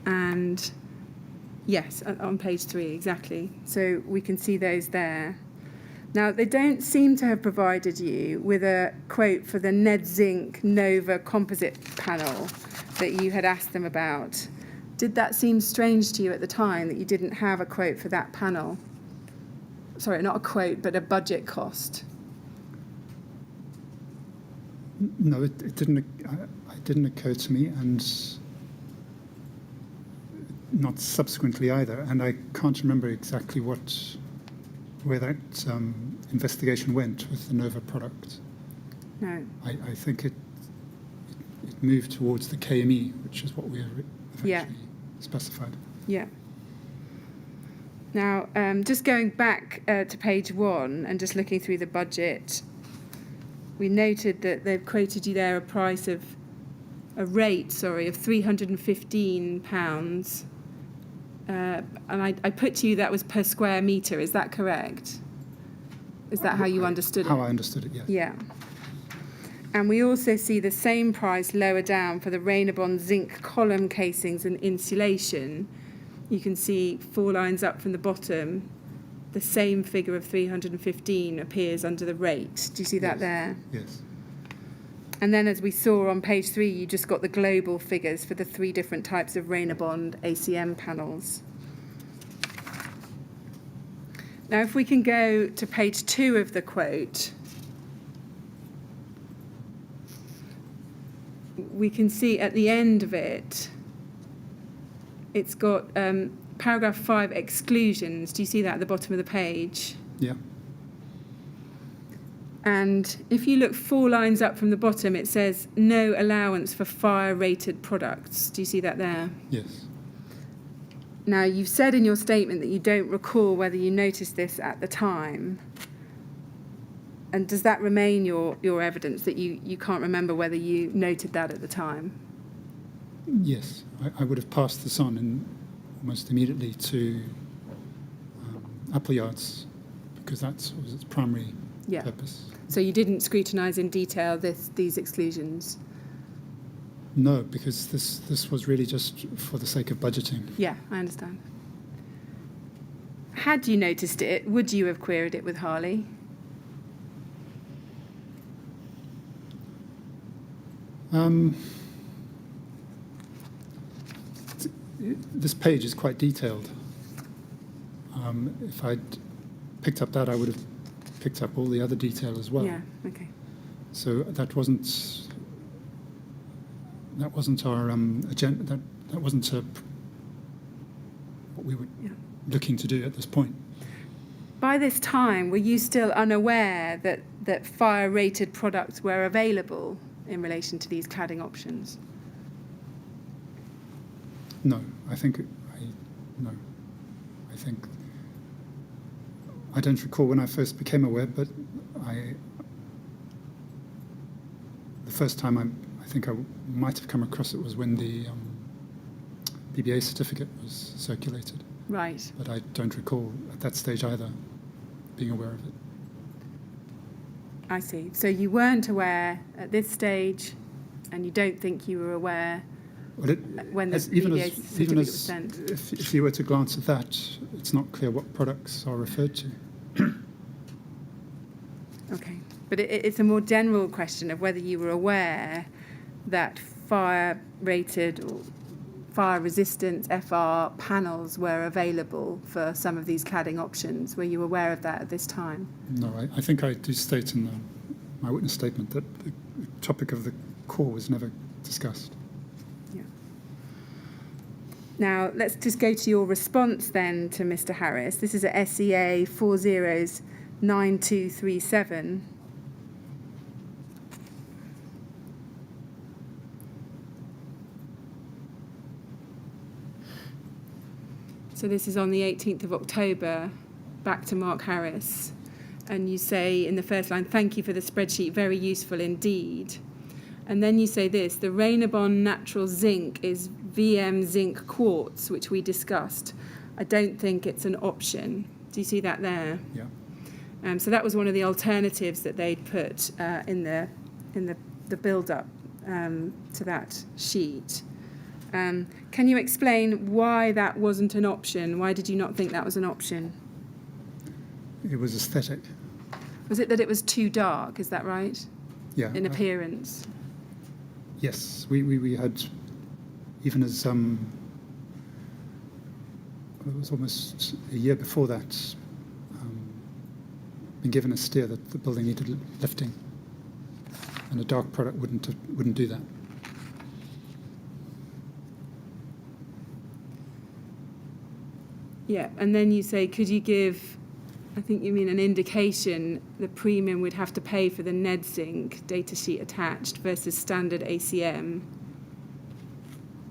And yes, on page 3, exactly. So we can see those there. Now, they don't seem to have provided you with a quote for the Ned Zinc Nova composite panel that you had asked them about. Did that seem strange to you at the time that you didn't have a quote for that panel? Sorry, not a quote, but a budget cost. No, it didn't. It didn't occur to me, and not subsequently either. And I can't remember exactly where that investigation went with the Nova product. No. I think it moved towards the KME, which is what we eventually specified. Yeah. Now, just going back to page 1 and just looking through the budget, we noted that they've quoted you there a rate of £315. And I put to you that was per square metre. Is that correct? Is that how you understood it? How I understood it, yes. Yeah. And we also see the same price lower down for the Reynabond zinc column casings and insulation. You can see 4 lines up from the bottom, the same figure of 315 appears under the rate. Do you see that there? Yes. And then as we saw on page 3, you just got the global figures for the 3 different types of Reynabond ACM panels. Now, if we can go to page 2 of the quote, we can see at the end of it, it's got paragraph 5 exclusions. Do you see that at the bottom of the page? Yeah. And if you look 4 lines up from the bottom, it says no allowance for fire-rated products. Do you see that there? Yes. Now, you've said in your statement that you don't recall whether you noticed this at the time. And does that remain your evidence that you can't remember whether you noted that at the time? Yes. I would have passed this on almost immediately to Appleyards, because that was its primary purpose. So you didn't scrutinise in detail these exclusions? No, because this was really just for the sake of budgeting. Yeah, I understand. Had you noticed it, would you have queried it with Harley? This page is quite detailed. If I'd picked up that, I would have picked up all the other detail as well. Yeah, okay. So that wasn't our agenda. That wasn't what we were looking to do at this point. By this time, were you still unaware that fire-rated products were available in relation to these cladding options? No, I don't recall when I first became aware, but the first time I think I might have come across it was when the BBA certificate was circulated. Right. But I don't recall at that stage either being aware of it. I see. So you weren't aware at this stage, and you don't think you were aware when the BBA certificate was sent? If you were to glance at that, it's not clear what products are referred to. Okay. But it's a more general question of whether you were aware that fire-rated or fire-resistant FR panels were available for some of these cladding options. Were you aware of that at this time? No, I think I do state in my witness statement that the topic of the core was never discussed. Yeah. Now, let's just go to your response then to Mr. Harris. This is at SEA 409237. So this is on the 18th of October, back to Mark Harris. And you say in the first line, thank you for the spreadsheet, very useful indeed. And then you say this, the Reynabond natural zinc is VM zinc quartz, which we discussed. I don't think it's an option. Do you see that there? Yeah. So that was one of the alternatives that they'd put in the build-up to that sheet. Can you explain why that wasn't an option? Why did you not think that was an option? It was aesthetic. Was it that it was too dark? Is that right? Yeah. In appearance? Yes. We had, even as it was almost a year before that, been given a steer that the building needed lifting, and a dark product wouldn't do that. Yeah, and then you say, could you give, I think you mean an indication, the premium we'd have to pay for the Ned Zinc data sheet attached versus standard ACM.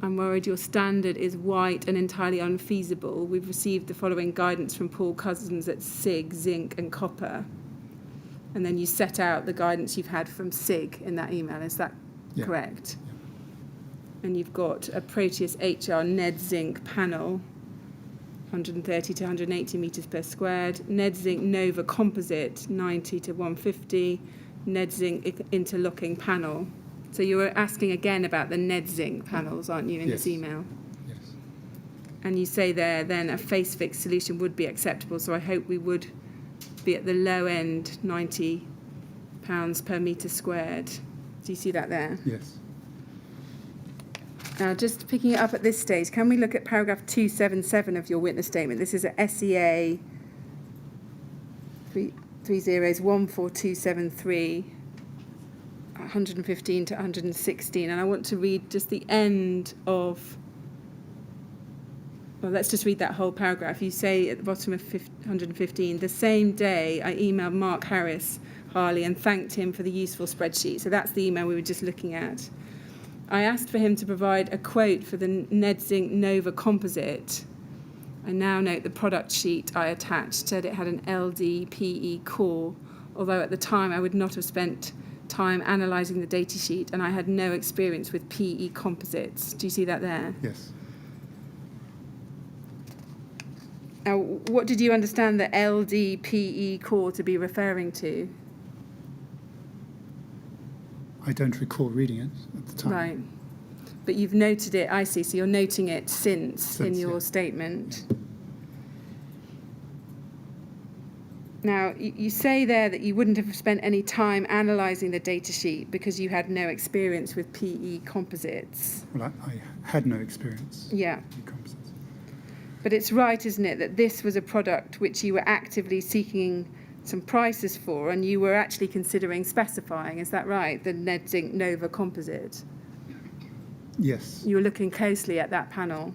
I'm worried your standard is white and entirely unfeasible. We've received the following guidance from Paul Cousins at SIG, zinc and copper. And then you set out the guidance you've had from SIG in that email. Is that correct? Yeah. And you've got a Proteus HR Ned Zinc panel, 130 to 180 metres per squared. Ned Zinc Nova composite, 90 to 150. Ned Zinc interlocking panel. So you were asking again about the Ned Zinc panels, aren't you, in this email? Yes. And you say there then a face fix solution would be acceptable. So I hope we would be at the low end, £90 per metre squared. Do you see that there? Yes. Now, just picking it up at this stage, can we look at paragraph 277 of your witness statement? This is at SEA 14273, 115 to 116. And I want to read just the end of, well, let's just read that whole paragraph. You say at the bottom of 115, the same day I emailed Mark Harris, Harley, and thanked him for the useful spreadsheet. So that's the email we were just looking at. I asked for him to provide a quote for the Ned Zinc Nova composite. I now note the product sheet I attached said it had an LDPE core, although at the time I would not have spent time analysing the data sheet and I had no experience with PE composites. Do you see that there? Yes. Now, what did you understand the LDPE core to be referring to? I don't recall reading it at the time. Right. But you've noted it, I see, so you're noting it since in your yeah. statement. Now, you say there that you wouldn't have spent any time analysing the data sheet because you had no experience with PE composites. Well, I had no experience. Yeah. In composites. But it's right, isn't it, that this was a product which you were actively seeking some prices for, and you were actually considering specifying, is that right, the Ned Zinc Nova composite? Yes, You were looking closely at that panel.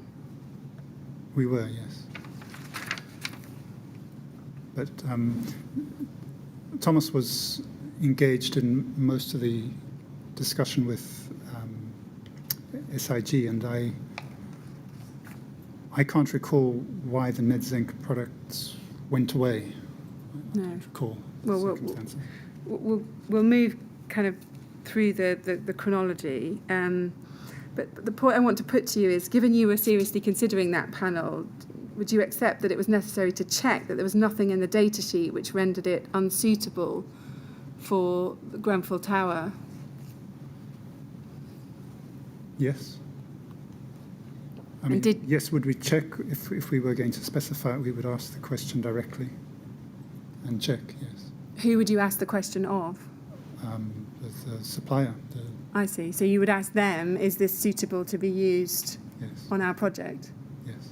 we were, yes. But Thomas was engaged in most of the discussion with SIG, and I can't recall why the Ned Zinc products went away. I No. can't recall the Well, circumstances. We'll move kind of through the chronology. But the point I want to put to you is, given you were seriously considering that panel, would you accept that it was necessary to check that there was nothing in the data sheet which rendered it unsuitable for the Grenfell Tower? Yes. I And mean, yes, would we check if we were going to specify it, we would ask the question directly and check, yes. Who would you ask the question of? The supplier, I see. So you would ask them, is this suitable to be used yes, on our project? yes.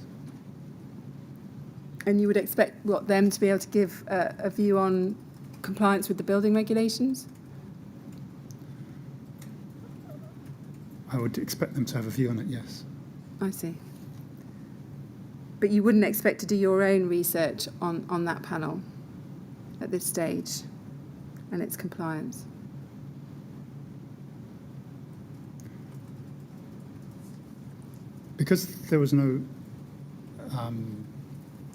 And you would expect, them to be able to give a view on compliance with the building regulations? I would expect them to have a view on it, yes. I see. But you wouldn't expect to do your own research on that panel at this stage and its compliance? Because there was no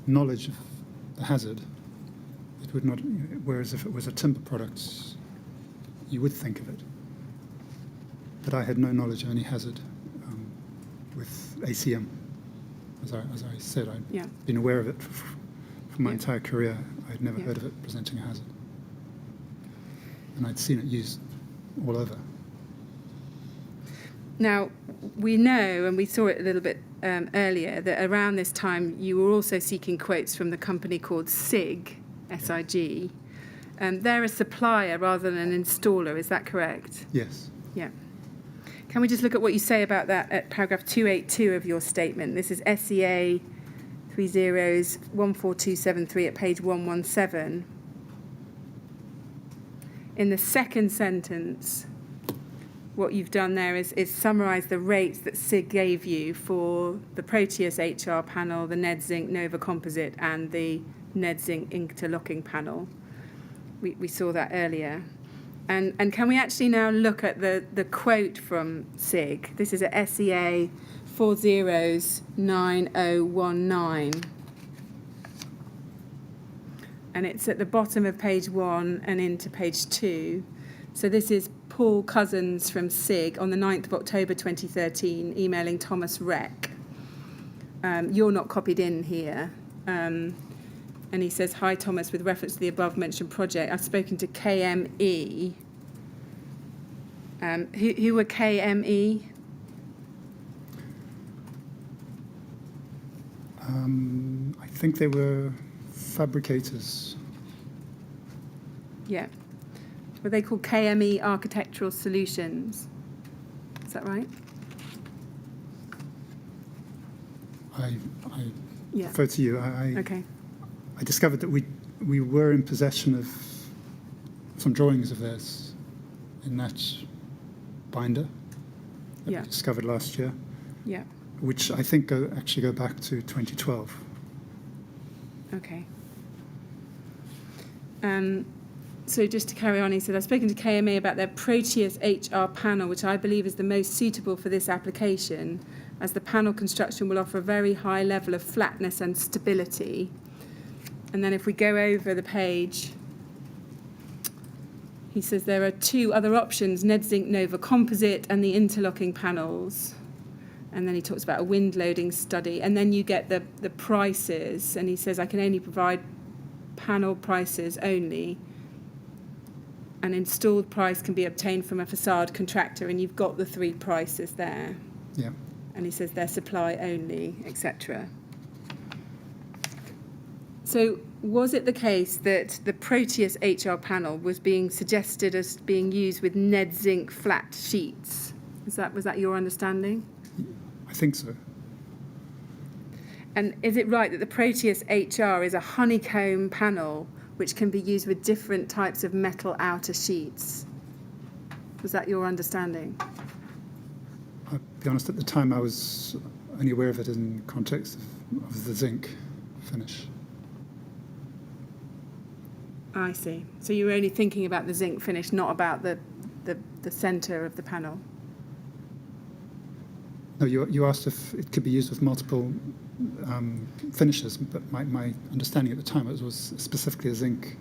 knowledge of the hazard, it would not, whereas if it was a timber product, you would think of it. But I had no knowledge of any hazard with ACM. As I said, I'd been aware of it for my entire career. I'd never heard of it presenting a hazard. And I'd seen it used all over. Now, we know, and we saw it a little bit earlier, that around this time you were also seeking quotes from the company called SIG, S-I-G. They're a supplier rather than an installer, is that correct? Yes. Yeah. Can we just look at what you say about that at paragraph 282 of your statement? This is SEA 14273 at page 117. In the second sentence, what you've done there is summarise the rates that SIG gave you for the Proteus HR panel, the Ned Zinc Nova composite, and the Ned Zinc interlocking panel. We saw that earlier. And can we actually now look at the quote from SIG? This is at SEA 409019. And it's at the bottom of page 1 and into page 2. So this is Paul Cousins from SIG on the 9th of October 2013, emailing Thomas Reck. You're not copied in here. And he says, "Hi Thomas, with reference to the above mentioned project, I've spoken to KME." Who were KME? I think they were fabricators. Yeah. Were they called KME Architectural Solutions? Is that right? I Yeah. refer to you. Okay. I discovered that we were in possession of some drawings of theirs in that binder that Yeah. we discovered last year, Yeah. which I think actually go back to 2012. Okay. So just to carry on, he said, I've spoken to KMA about their Proteus HR panel, which I believe is the most suitable for this application, as the panel construction will offer a very high level of flatness and stability. And then if we go over the page, he says there are two other options, Ned Zinc Nova composite and the interlocking panels. And then he talks about a wind loading study. And then you get the prices. And he says, I can only provide panel prices only. An installed price can be obtained from a facade contractor. And you've got the three prices there. Yeah. And he says they're supply only, etc. So was it the case that the Proteus HR panel was being suggested as being used with Ned zinc flat sheets? Was that your understanding? I think so. And is it right that the Proteus HR is a honeycomb panel which can be used with different types of metal outer sheets? Was that your understanding? I'll be honest, at the time I was only aware of it in context of the zinc finish. I see. So you were only thinking about the zinc finish, not about the centre of the panel? No, you asked if it could be used with multiple finishes, but my understanding at the time was specifically a zinc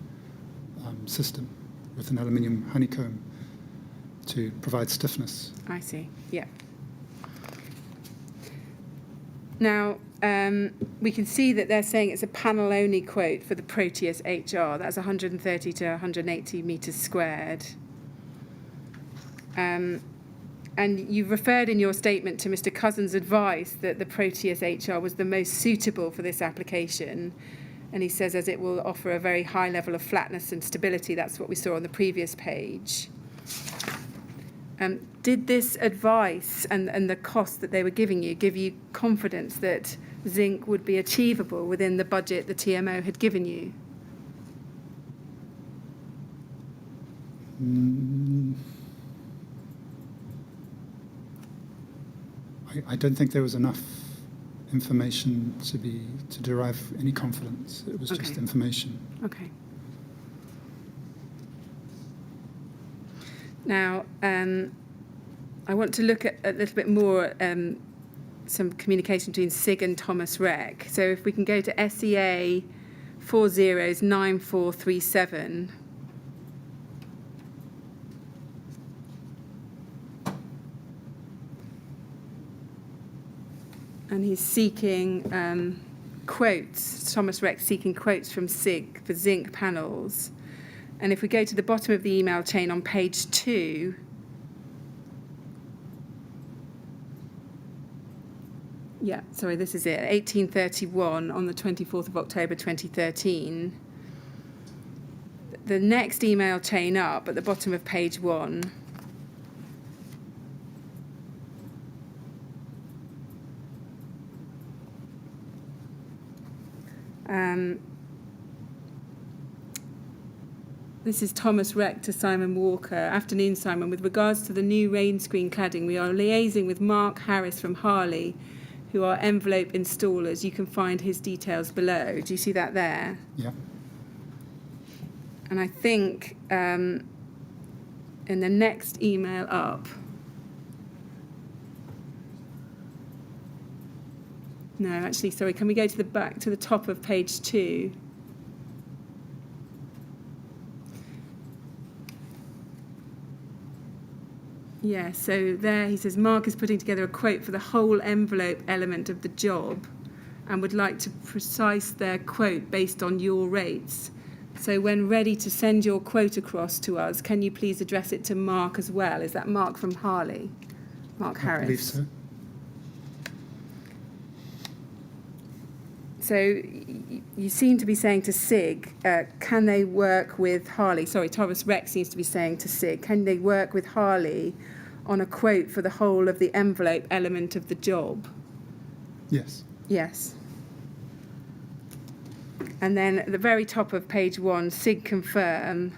system with an aluminium honeycomb to provide stiffness. I see, yeah. Now, we can see that they're saying it's a panel-only quote for the Proteus HR. That's 130 to 180 metres squared. And you've referred in your statement to Mr. Cousins' advice that the Proteus HR was the most suitable for this application. And he says as it will offer a very high level of flatness and stability. That's what we saw on the previous page. Did this advice and the cost that they were giving you give you confidence that zinc would be achievable within the budget the TMO had given you? I don't think there was enough information to derive any confidence. It was just information. Okay. Now, I want to look at a little bit more some communication between SIG and Thomas Reck. So if we can go to SEA 409437. And he's seeking quotes, Thomas Reck seeking quotes from SIG for zinc panels. And if we go to the bottom of the email chain on page 2, yeah, sorry, this is it, 1831 on the 24th of October 2013. The next email chain up at the bottom of page 1, this is Thomas Reck to Simon Walker. Afternoon, Simon. With regards to the new rain screen cladding, we are liaising with Mark Harris from Harley, who are envelope installers. You can find his details below. Do you see that there? Yeah. And I think in the next email up, no, actually, sorry, can we go to the back to the top of page 2? Yeah, so there he says, Mark is putting together a quote for the whole envelope element of the job and would like to precise their quote based on your rates. So when ready to send your quote across to us, can you please address it to Mark as well? Is that Mark from Harley? Mark Harris? I believe so. So you seem to be saying to SIG, can they work with Harley? Sorry, Thomas Reck seems to be saying to SIG, can they work with Harley on a quote for the whole of the envelope element of the job? Yes. Yes. And then at the very top of page 1, SIG confirm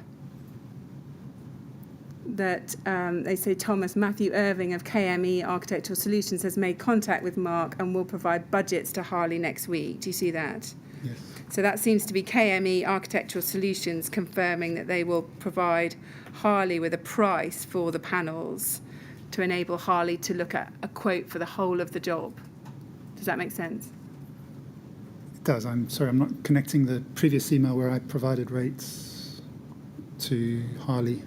that they say Matthew Irving of KME Architectural Solutions has made contact with Mark and will provide budgets to Harley next week. Do you see that? Yes. So that seems to be KME Architectural Solutions confirming that they will provide Harley with a price for the panels to enable Harley to look at a quote for the whole of the job. Does that make sense? It does. I'm sorry, I'm not connecting the previous email where I provided rates to Harley.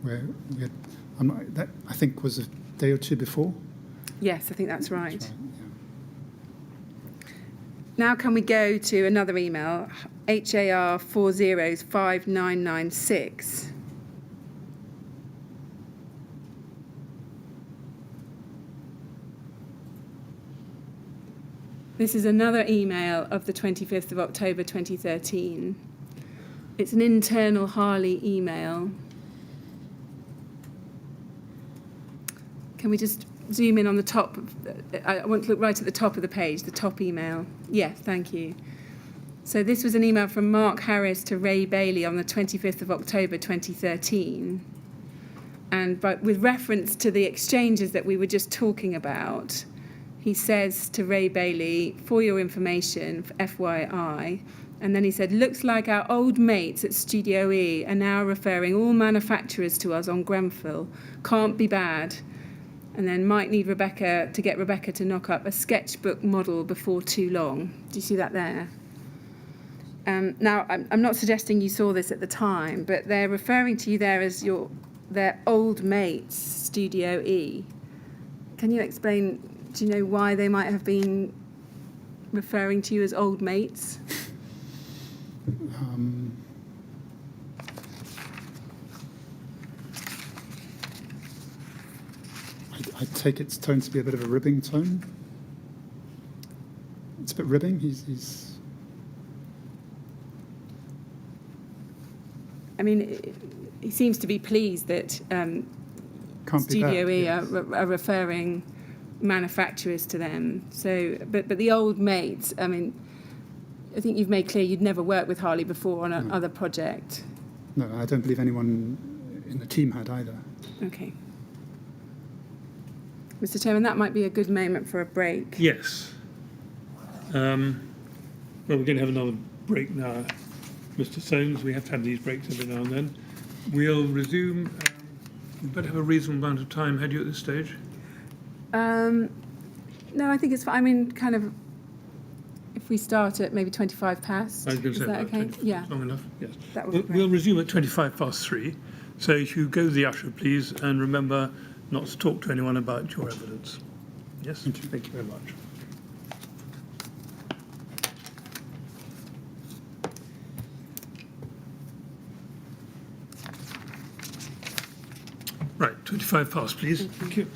Where we had, that I think was a day or two before. Yes, I think that's right. That's right, yeah. Now can we go to another email, HAR 405996. This is another email of the 25th of October 2013. It's an internal Harley email. Can we just zoom in on the top? I want to look right at the top of the page, the top email. Yes, thank you. So this was an email from Mark Harris to Ray Bailey on the 25th of October 2013. And with reference to the exchanges that we were just talking about, he says to Ray Bailey, for your information, FYI, and then he said, looks like our old mates at Studio E are now referring all manufacturers to us on Grenfell. Can't be bad. And then might need Rebecca to knock up a sketchbook model before too long. Do you see that there? Now, I'm not suggesting you saw this at the time, but they're referring to you there as their old mates, Studio E. Can you explain, do you know why they might have been referring to you as old mates? I take its tone to be a bit of a ribbing tone. It's a bit ribbing. He's I mean, he seems to be pleased that Studio E are referring manufacturers to them. So, but the old mates, I mean, I think you've made clear you'd never worked with Harley before on another project. No, I don't believe anyone in the team had either. Okay. Mr. Chairman, that might be a good moment for a break. Yes. Well, we're going to have another break now, Mr. Sounes. We have to have these breaks every now and then. We'll resume. We better have a reasonable amount of time, had you, at this stage? No, I think it's fine. I mean, kind of, if we start at maybe 25 past. I was going to say, is that okay? 20, Yeah. long enough, yes. That would be great. We'll resume at 25 past 3. So if you go to the usher, please, and remember not to talk to anyone about your evidence. Yes? Thank you very much. Right, 25 past, please. Thank you.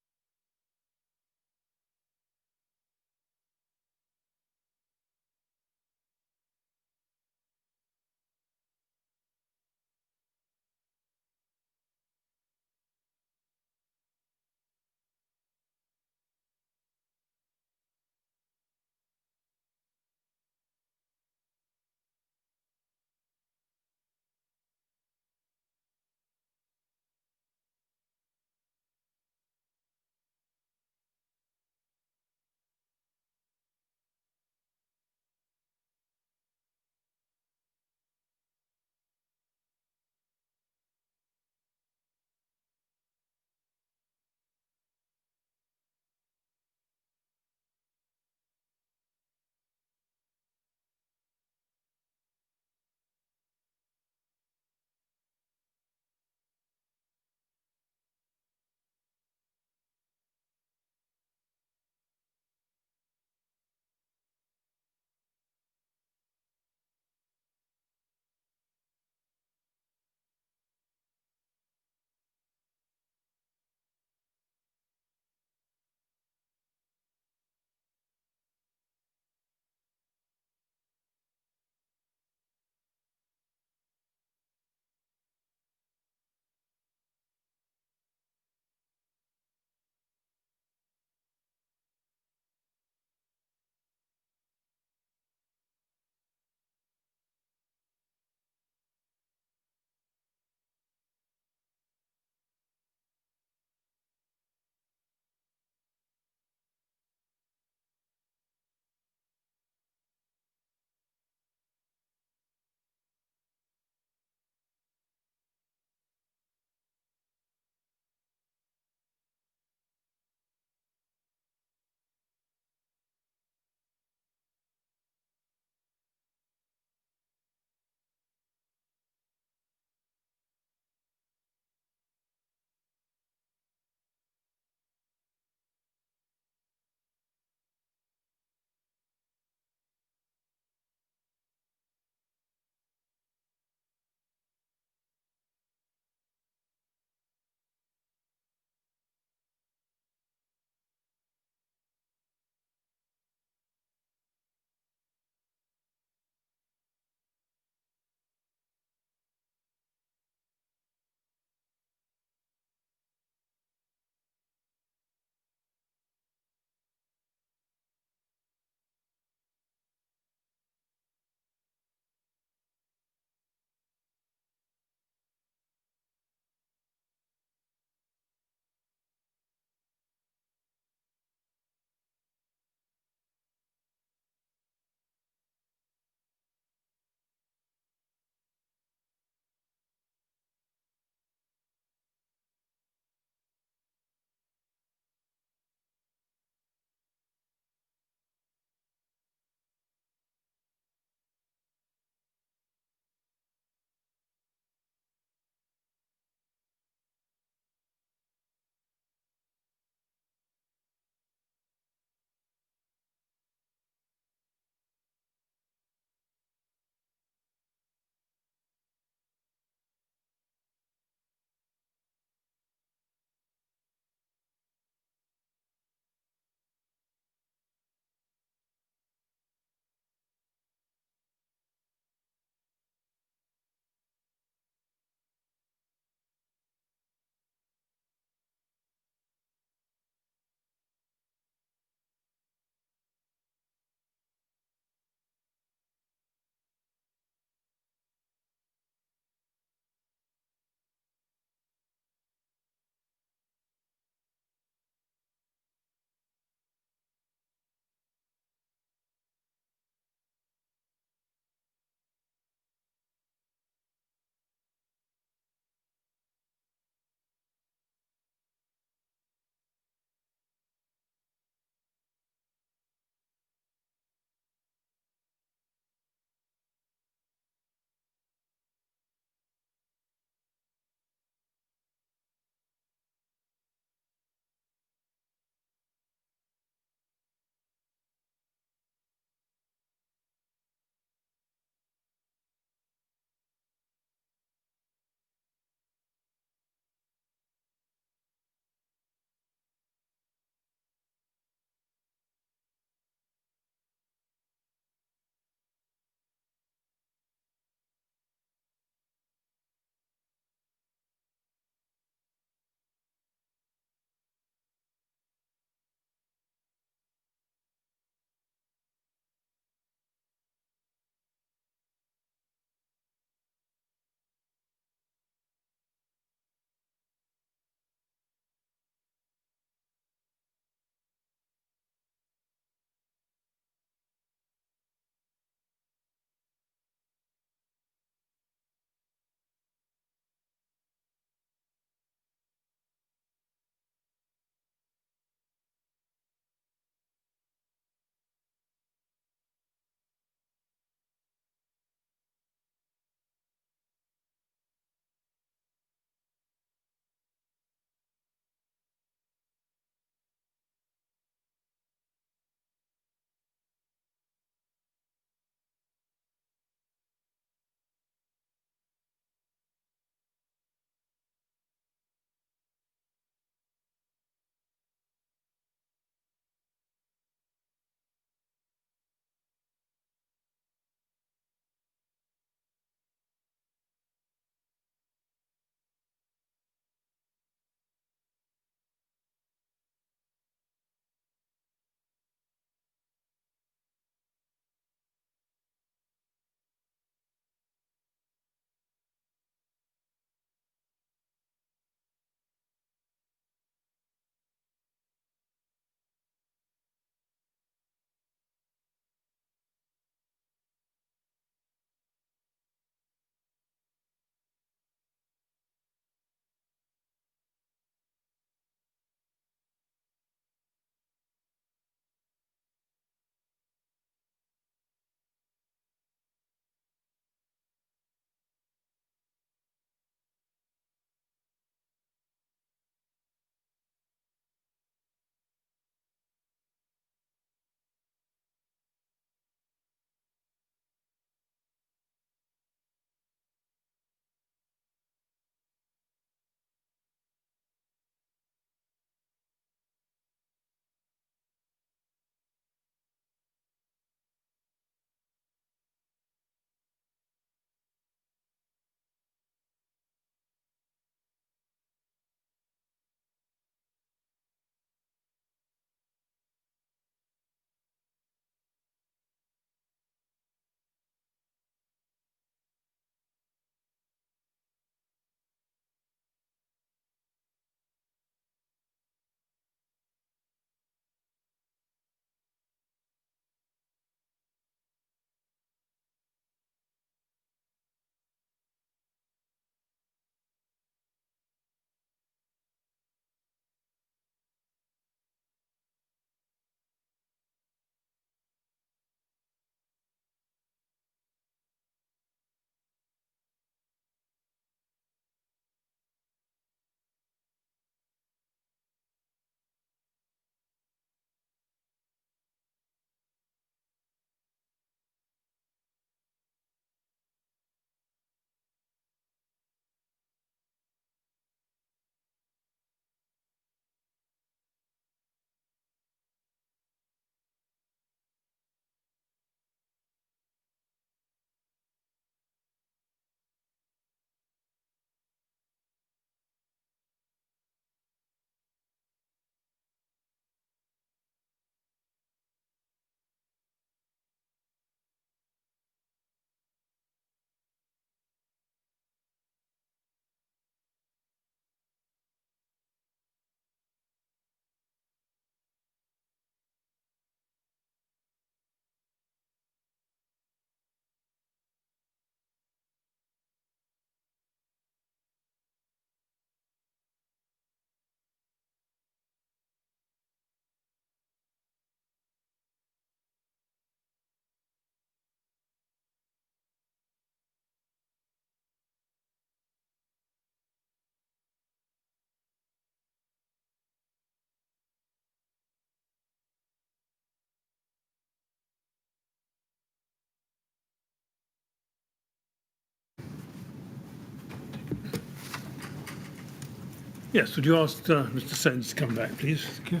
Yes, would you ask Mr. Sounes to come back, please? Thank you.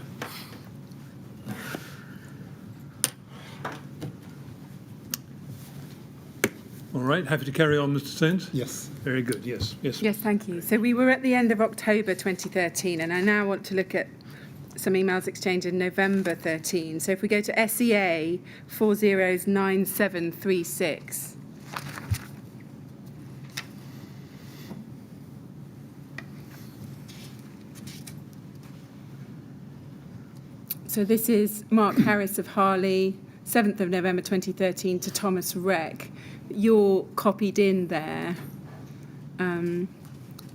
All right, happy to carry on, Mr. Sounes? Yes. Very good, yes, yes. Yes, thank you. So we were at the end of October 2013, and I now want to look at some emails exchanged in November 13. So if we go to SEA 409736. So this is Mark Harris of Harley, 7th of November 2013 to Thomas Reck. You're copied in there.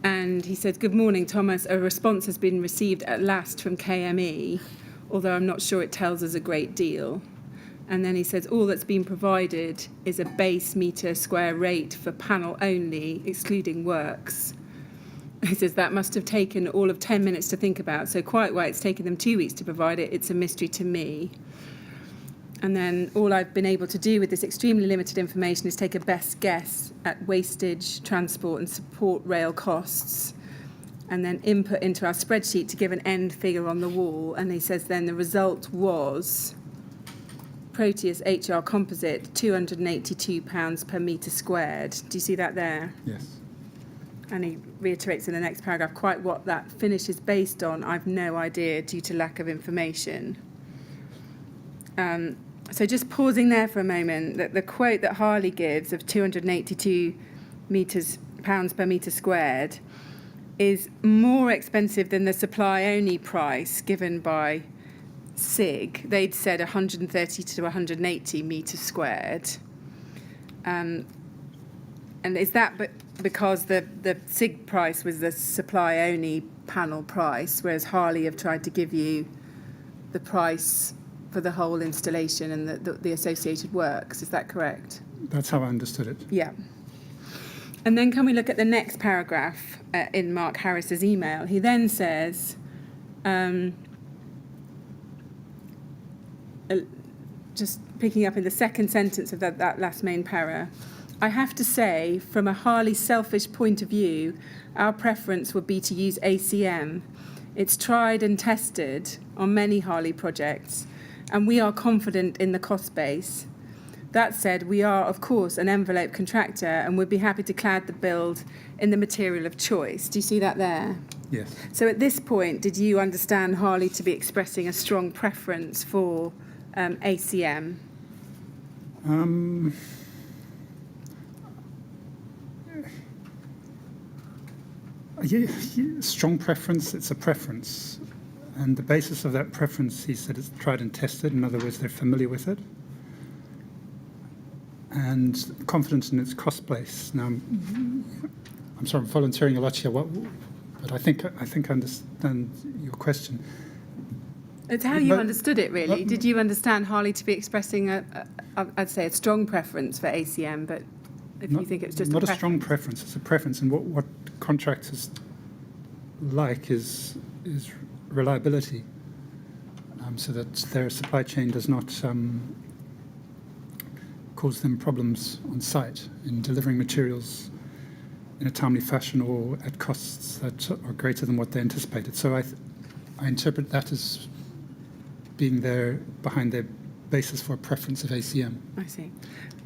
And he said, "Good morning, Thomas. A response has been received at last from KME, although I'm not sure it tells us a great deal." And then he says, "All that's been provided is a base metre square rate for panel only, excluding works." He says that must have taken all of 10 minutes to think about, so quite why it's taken them 2 weeks to provide it, it's a mystery to me. And then all I've been able to do with this extremely limited information is take a best guess at wastage, transport and support rail costs, and then input into our spreadsheet to give an end figure on the wall. And he says then the result was Proteus HR Composite, £282 per metre squared. Do you see that there? Yes. And he reiterates in the next paragraph, quite what that finish is based on, I've no idea due to lack of information. So just pausing there for a moment, that the quote that Harley gives of £282 pounds per metre squared is more expensive than the supply-only price given by SIG. They'd said 130 to 180 metres squared. And is that because the SIG price was the supply-only panel price, whereas Harley have tried to give you the price for the whole installation and the associated works? Is that correct? That's how I understood it. Yeah. And then can we look at the next paragraph in Mark Harris's email? He then says, just picking up in the second sentence of that last main para, "I have to say, from a Harley selfish point of view, our preference would be to use ACM. It's tried and tested on many Harley projects, and we are confident in the cost base. That said, we are, of course, an envelope contractor and would be happy to clad the build in the material of choice." Do you see that there? Yes. So at this point, did you understand Harley to be expressing a strong preference for ACM? Yeah, strong preference, it's a preference. And the basis of that preference, he said, is tried and tested. In other words, they're familiar with it. And confidence in its cost base. Now, I'm sorry, I'm volunteering a lot here, but I think I understand your question. It's how you understood it, really. Did you understand Harley to be expressing I'd say a strong preference for ACM, but if you think it's just not a strong preference, it's a preference. And what contractors like is reliability, so that their supply chain does not cause them problems on site in delivering materials in a timely fashion or at costs that are greater than what they anticipated. So I interpret that as being there behind their basis for a preference of ACM. I see.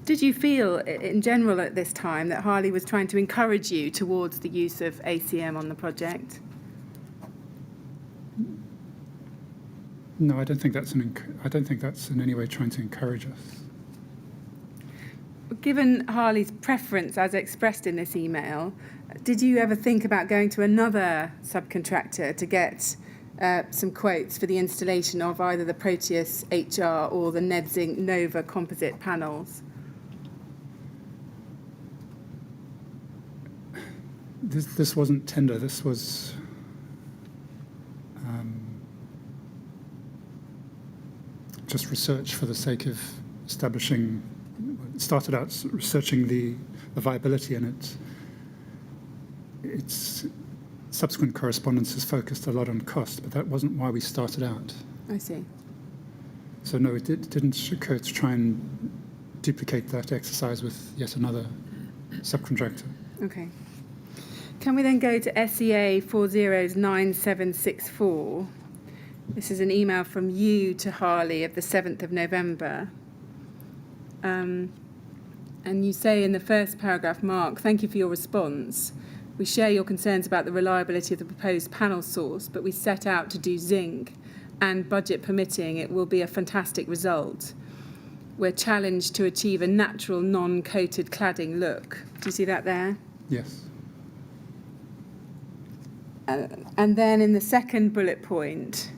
Did you feel, in general at this time, that Harley was trying to encourage you towards the use of ACM on the project? No, I don't think that's in any way trying to encourage us. Given Harley's preference as expressed in this email, did you ever think about going to another subcontractor to get some quotes for the installation of either the Proteus HR or the Nedzing Nova composite panels? This wasn't tender. This was just research for the sake of establishing. It started out researching the viability, and its subsequent correspondence has focused a lot on cost, but that wasn't why we started out. I see. So no, it didn't occur to try and duplicate that exercise with yet another subcontractor. Okay. Can we then go to SEA 409764? This is an email from you to Harley of the 7th of November. And you say in the first paragraph, Mark, thank you for your response. We share your concerns about the reliability of the proposed panel source, but we set out to do zinc, and budget permitting, it will be a fantastic result. We're challenged to achieve a natural, non-coated cladding look. Do you see that there? Yes. And then in the second bullet point,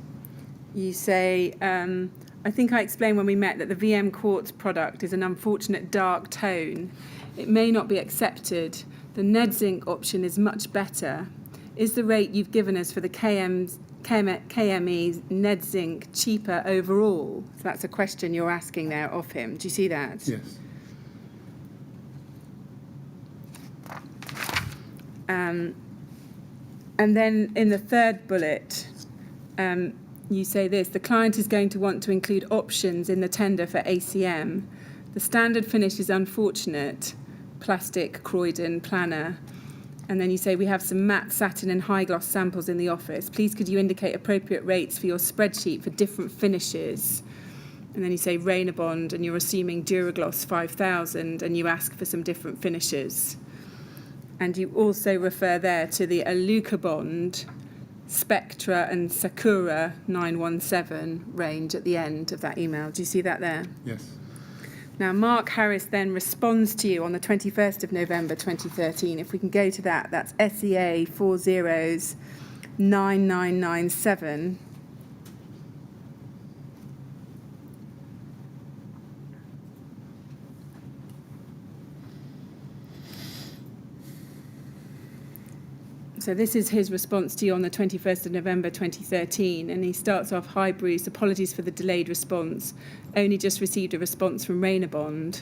you say, I think I explained when we met that the VM Quartz product is an unfortunate dark tone. It may not be accepted. The Ned Zinc option is much better. Is the rate you've given us for the KME Ned Zinc cheaper overall? So that's a question you're asking there of him. Do you see that? Yes. And then in the third bullet, you say this: the client is going to want to include options in the tender for ACM. The standard finish is unfortunate, plastic, Croydon, planner. And then you say, we have some matte, satin and high gloss samples in the office. Please could you indicate appropriate rates for your spreadsheet for different finishes? And then you say Rainabond, and you're assuming Duragloss 5000, and you ask for some different finishes. And you also refer there to the Alucobond, Spectra and Sakura 917 range at the end of that email. Do you see that there? Yes. Now, Mark Harris then responds to you on the 21st of November 2013. If we can go to that, that's SEA 409997. So this is his response to you on the 21st of November 2013, and he starts off, hi Bruce, apologies for the delayed response. Only just received a response from Rainabond.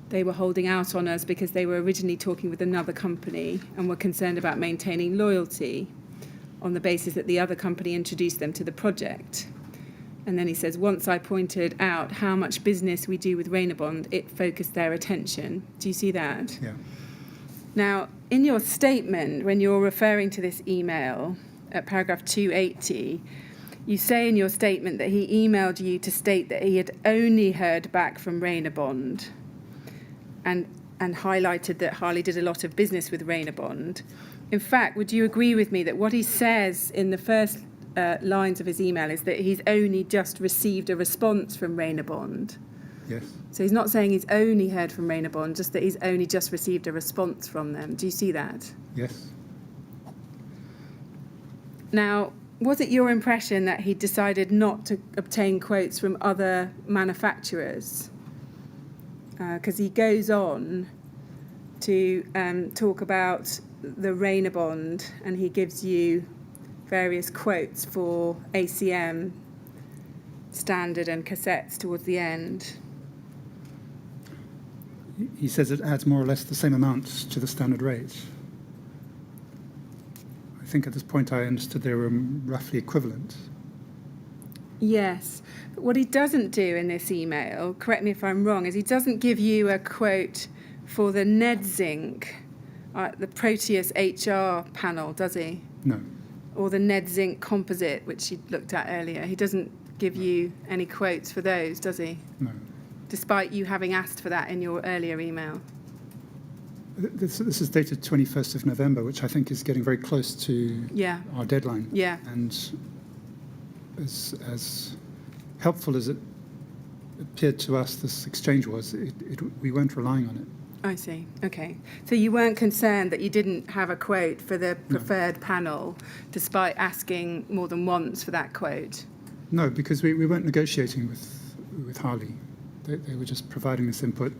They were holding out on us because they were originally talking with another company and were concerned about maintaining loyalty on the basis that the other company introduced them to the project. And then he says, once I pointed out how much business we do with Rainabond, it focused their attention. Do you see that? Yeah. Now, in your statement, when you're referring to this email at paragraph 280, you say in your statement that he emailed you to state that he had only heard back from Rainabond and highlighted that Harley did a lot of business with Rainabond. In fact, would you agree with me that what he says in the first lines of his email is that he's only just received a response from Rainabond? Yes. So he's not saying he's only heard from Rainabond, just that he's only just received a response from them. Do you see that? Yes. Now, was it your impression that he decided not to obtain quotes from other manufacturers? Because he goes on to talk about the Rainabond, and he gives you various quotes for ACM, standard and cassettes towards the end. He says it adds more or less the same amount to the standard rate. I think at this point I understood they were roughly equivalent. Yes. But what he doesn't do in this email, correct me if I'm wrong, is he doesn't give you a quote for the Ned Zinc, the Proteus HR panel, does he? No. Or the Ned Zinc composite, which you looked at earlier. He doesn't give you any quotes for those, does he? No. Despite you having asked for that in your earlier email. This is dated 21st of November, which I think is getting very close to our deadline. Yeah. And as helpful as it appeared to us this exchange was, we weren't relying on it. I see. Okay. So you weren't concerned that you didn't have a quote for the preferred panel, despite asking more than once for that quote? No, because we weren't negotiating with Harley. They were just providing this input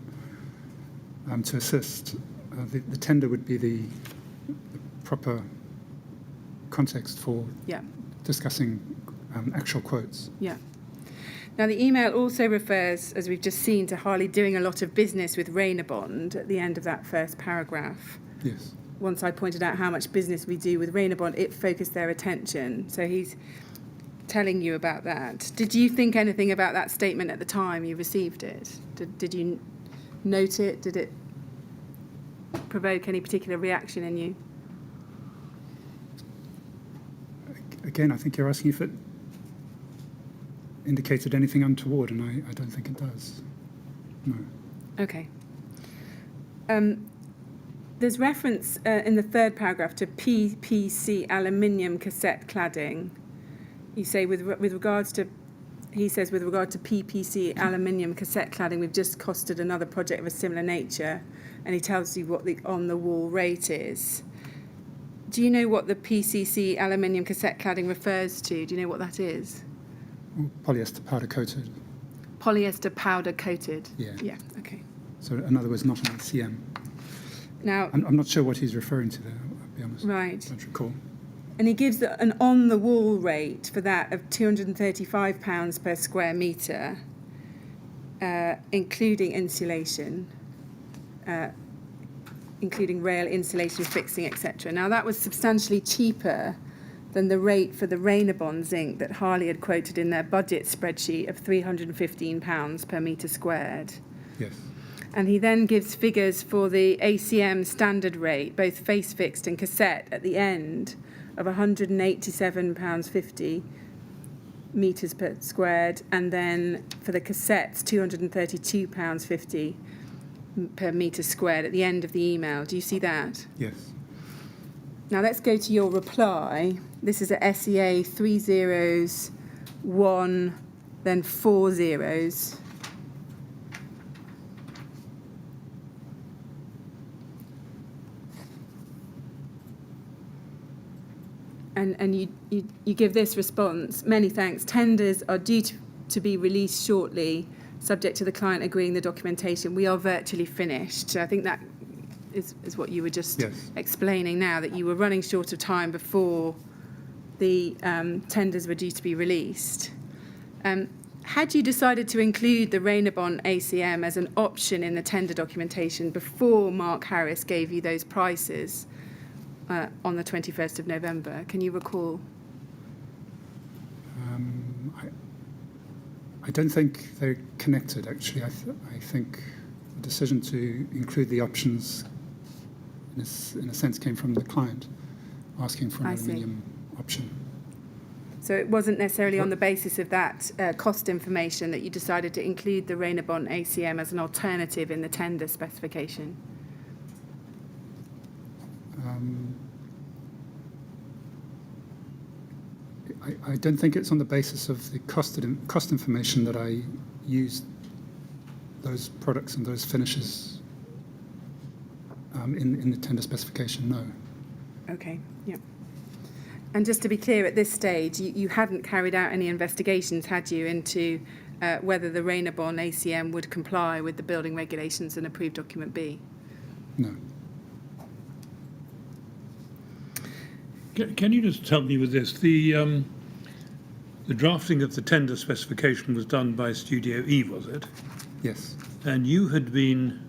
to assist. The tender would be the proper context for discussing actual quotes. Yeah. Now, the email also refers, as we've just seen, to Harley doing a lot of business with Rainabond at the end of that first paragraph. Yes. Once I pointed out how much business we do with Rainabond, it focused their attention. So he's telling you about that. Did you think anything about that statement at the time you received it? Did you note it? Did it provoke any particular reaction in you? again, I think you're asking if it indicated anything untoward, and I don't think it does. No. Okay. There's reference in the third paragraph to PPC aluminium cassette cladding. You say with regard to PPC aluminium cassette cladding, we've just costed another project of a similar nature, and he tells you what the on-the-wall rate is. Do you know what the PCC aluminium cassette cladding refers to? Do you know what that is? Polyester powder coated. Polyester powder coated? Yeah. Yeah, okay. So in other words, not an ACM. Now, I'm not sure what he's referring to there, I'll be honest. right. I don't recall. And he gives an on-the-wall rate for that of £235 per square metre, including insulation, including rail insulation, fixing, etc. Now, that was substantially cheaper than the rate for the Remark zinc that Harley had quoted in their budget spreadsheet of £315 per metre squared. Yes. And he then gives figures for the ACM standard rate, both face fixed and cassette, at the end of £187.50 metres per squared, and then for the cassettes £232.50 per metre squared at the end of the email. Do you see that? Yes. Now let's go to your reply. This is a SEA 3 zeros, 1, then 4 zeros. And you give this response: many thanks. Tenders are due to be released shortly, subject to the client agreeing the documentation. We are virtually finished. So I think that is what you were just explaining now, that you were running short of time before the tenders were due to be released. Had you decided to include the Remark ACM as an option in the tender documentation before Mark Harris gave you those prices on the 21st of November? Can you recall? I don't think they're connected, actually. I think the decision to include the options, in a sense, came from the client asking for an aluminium option. So it wasn't necessarily on the basis of that cost information that you decided to include the Remark ACM as an alternative in the tender specification? I don't think it's on the basis of the cost information that I used those products and those finishes in the tender specification, no. Okay, yeah. And just to be clear, at this stage, you hadn't carried out any investigations, had you, into whether the Remark ACM would comply with the building regulations and approved document B? No. Can you just help me with this? The drafting of the tender specification was done by Studio E, was it? Yes. And you had been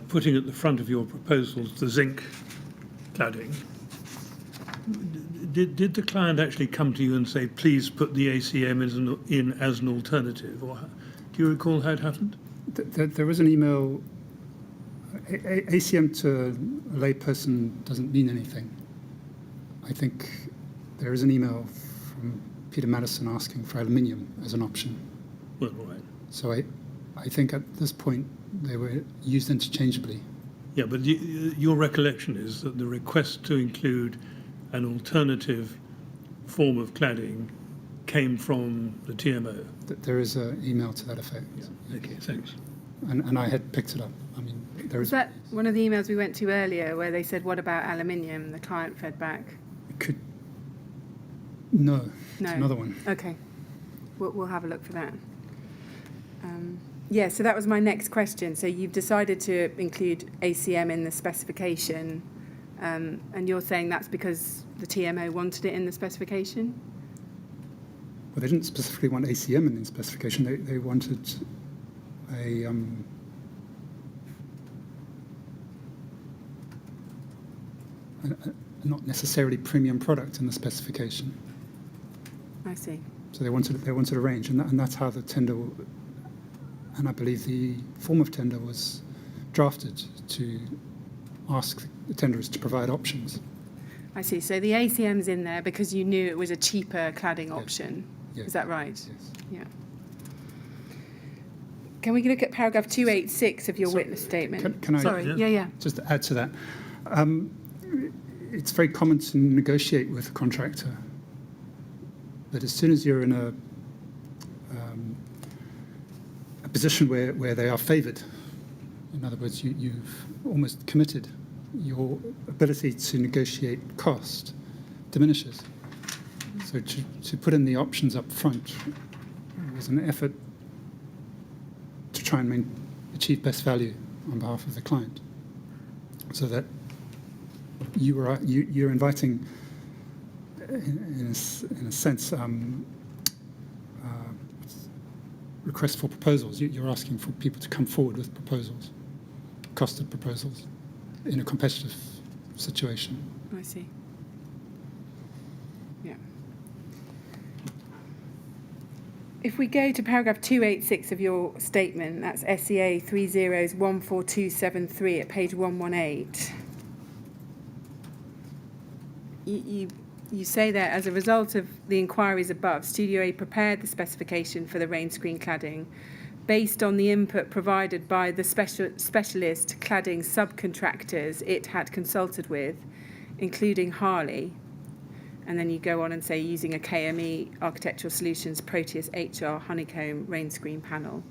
putting at the front of your proposals the zinc cladding. Did the client actually come to you and say, please put the ACM in as an alternative? Or do you recall how it happened? There was an email. ACM to a layperson doesn't mean anything. I think there is an email from Peter Madison asking for aluminium as an option. Well, right. So I think at this point they were used interchangeably. Yeah, but your recollection is that the request to include an alternative form of cladding came from the TMO. There is an email to that effect. Yeah. Okay, thanks. And I had picked it up. I mean, there is. Was that one of the emails we went to earlier where they said, what about aluminium? The client fed back. No, it's another one. Okay, we'll have a look for that. Yeah, so that was my next question. So you've decided to include ACM in the specification, and you're saying that's because the TMO wanted it in the specification? Well, they didn't specifically want ACM in the specification. They wanted a not necessarily premium product in the specification. I see. So they wanted a range, and that's how the tender, and I believe the form of tender was drafted to ask the tenderers to provide options. I see. So the ACM's in there because you knew it was a cheaper cladding option. Yes. Is that right? Yes. Yeah. Can we look at paragraph 286 of your So, witness statement? can I- Sorry. Yeah. Yeah. Just to add to that, it's very common to negotiate with a contractor, but as soon as you're in a position where they are favoured, in other words, you've almost committed, your ability to negotiate cost diminishes. So to put in the options up front was an effort to try and achieve best value on behalf of the client, so that you're inviting, in a sense, requests for proposals. You're asking for people to come forward with proposals, costed proposals, in a competitive situation. I see. Yeah. If we go to paragraph 286 of your statement, that's SEA 30144273 at page 118. You say that as a result of the inquiries above, Studio A prepared the specification for the rain screen cladding based on the input provided by the specialist cladding subcontractors it had consulted with, including Harley. And then you go on and say using a KME Architectural Solutions Proteus HR honeycomb rain screen panel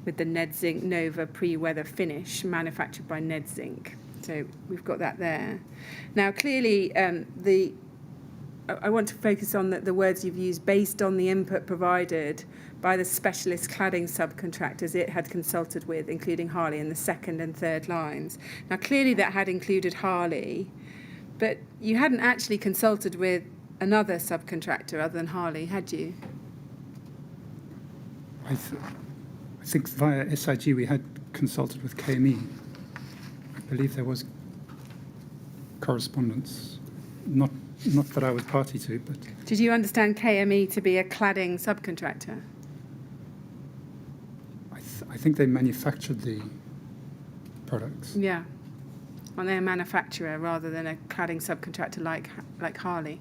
with the Nedzinc Nova pre-weather finish manufactured by Nedzinc. So we've got that there. Now clearly I want to focus on the words you've used, based on the input provided by the specialist cladding subcontractors it had consulted with, including Harley, in the second and third lines. Now clearly that had included Harley, but you hadn't actually consulted with another subcontractor other than Harley, had you? I think via SIG we had consulted with KME. I believe there was correspondence, not that I was party to, but Did you understand KME to be a cladding subcontractor? I think they manufactured the products. Yeah. Well, they're a manufacturer rather than a cladding subcontractor like Harley.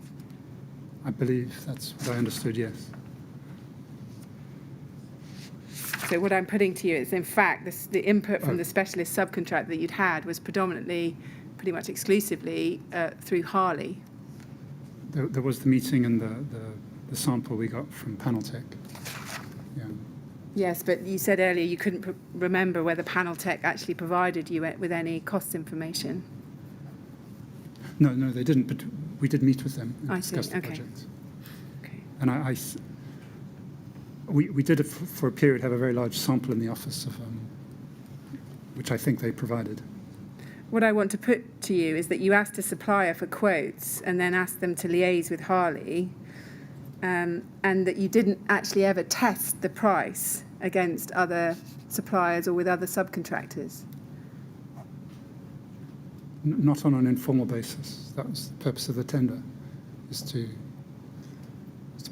I believe that's what I understood, yes. So what I'm putting to you is, in fact, the input from the specialist subcontractor that you'd had was predominantly, pretty much exclusively, through Harley. There was the meeting and the sample we got from Paneltech. Yeah. Yes, but you said earlier you couldn't remember whether Paneltech actually provided you with any cost information. No, they didn't, but we did meet with them and I see, discuss the okay. project. Okay. And we did, for a period, have a very large sample in the office, of which I think they provided. What I want to put to you is that you asked a supplier for quotes and then asked them to liaise with Harley, and that you didn't actually ever test the price against other suppliers or with other subcontractors. Not on an informal basis. That was the purpose of the tender, is to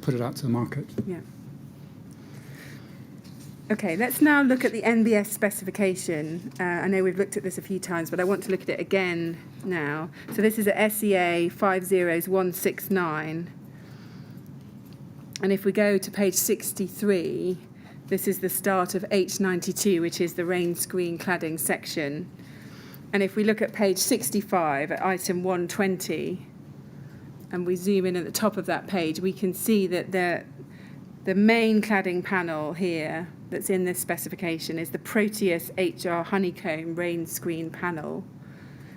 put it out to the market. Yeah. Okay, let's now look at the NBS specification. I know we've looked at this a few times, but I want to look at it again now. So this is at SEA 50169. And if we go to page 63, this is the start of H92, which is the rain screen cladding section. And if we look at page 65 at item 120, and we zoom in at the top of that page, we can see that the main cladding panel here that's in this specification is the Proteus HR honeycomb rain screen panel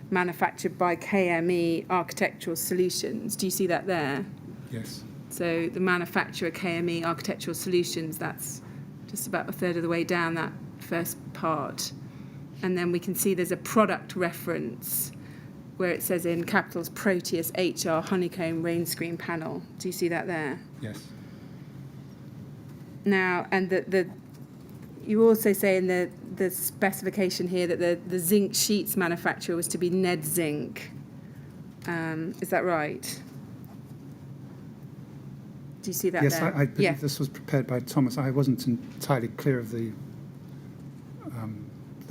manufactured by KME Architectural Solutions. Do you see that there? Yes. So the manufacturer KME Architectural Solutions, that's just about a third of the way down that first part. And then we can see there's a product reference where it says in capitals Proteus HR honeycomb rain screen panel. Do you see that there? Yes. Now, and you also say in the specification here that the zinc sheets manufacturer was to be Nedzinc. Is that right? Do you see that Yes, there? I believe this was prepared by Thomas. I wasn't entirely clear of the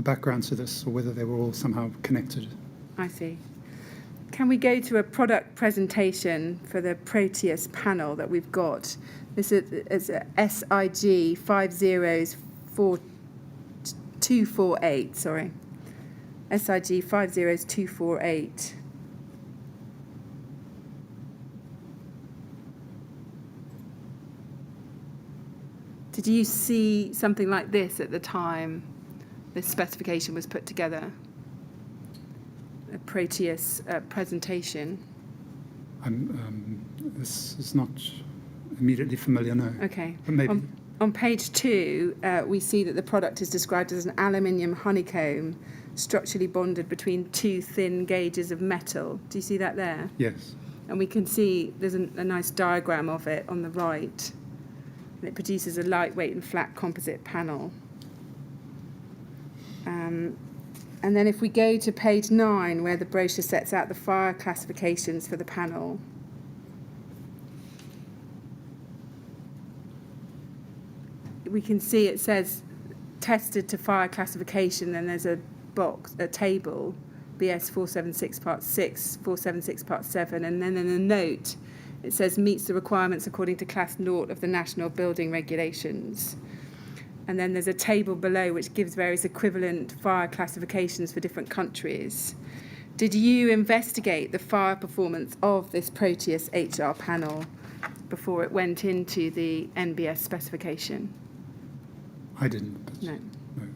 background to this, or whether they were all somehow connected. I see. Can we go to a product presentation for the Proteus panel that we've got? This is a SIG 50248, sorry. SIG 50248. Did you see something like this at the time this specification was put together? A Proteus presentation? This is not immediately familiar, no. Okay. But maybe. On page 2, we see that the product is described as an aluminium honeycomb structurally bonded between two thin gauges of metal. Do you see that there? Yes. And we can see there's a nice diagram of it on the right. And it produces a lightweight and flat composite panel. And then if we go to page 9, where the brochure sets out the fire classifications for the panel, we can see it says tested to fire classification, and there's a box, a table, BS 476 part 6, 476 part 7, and then in a note it says meets the requirements according to class 0 of the National Building Regulations. And then there's a table below which gives various equivalent fire classifications for different countries. Did you investigate the fire performance of this Proteus HR panel before it went into the NBS specification? I didn't. But No. no.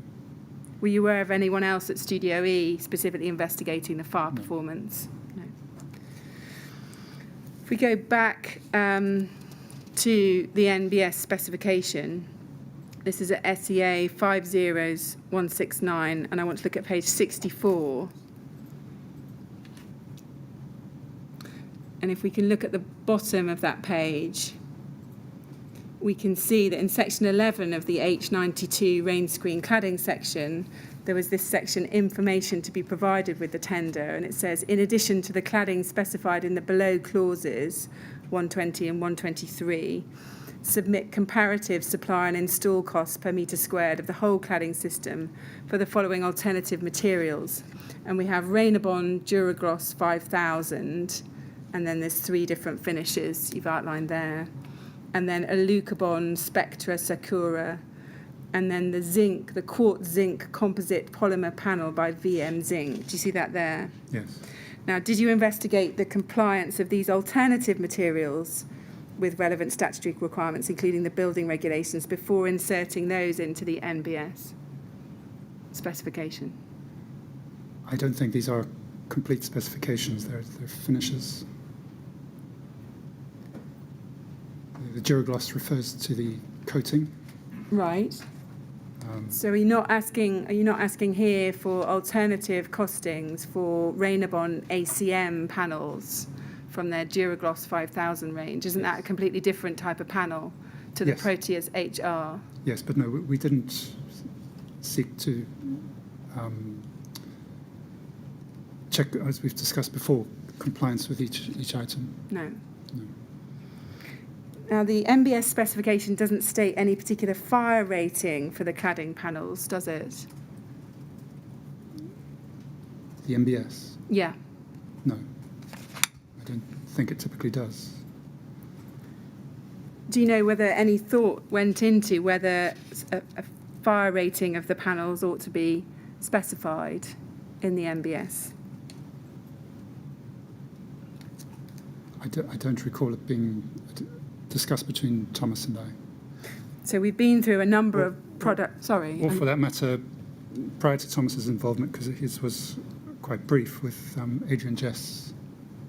Were you aware of anyone else at Studio E specifically investigating the fire performance? No. If we go back to the NBS specification, this is at SEA 50169, and I want to look at page 64. And if we can look at the bottom of that page, we can see that in section 11 of the H92 rain screen cladding section, there was this section, information to be provided with the tender, and it says, in addition to the cladding specified in the below clauses, 120 and 123, submit comparative supply and install costs per metre squared of the whole cladding system for the following alternative materials. And we have Rainabond Duragloss 5000, and then there's 3 different finishes you've outlined there. And then Alucobond Spectra Sakura, and then the zinc, the quartz zinc composite polymer panel by VM Zinc. Do you see that there? Yes. Now, did you investigate the compliance of these alternative materials with relevant statutory requirements, including the building regulations, before inserting those into the NBS specification? I don't think these are complete specifications. They're finishes. The Duragloss refers to the coating. Right. So are you not asking here for alternative costings for Rainabond ACM panels from their Duragloss 5000 range? Isn't that a completely different type of panel to the Yes. Proteus HR? Yes, but no, we didn't seek to check, as we've discussed before, compliance with each item. No. No. Now, the NBS specification doesn't state any particular fire rating for the cladding panels, does it? The MBS? Yeah. No. I don't think it typically does. Do you know whether any thought went into whether a fire rating of the panels ought to be specified in the NBS? I don't recall it being discussed between Thomas and I. So we've been through a number of products. Sorry. Or for that matter, prior to Thomas's involvement, because his was quite brief with Adrian Jess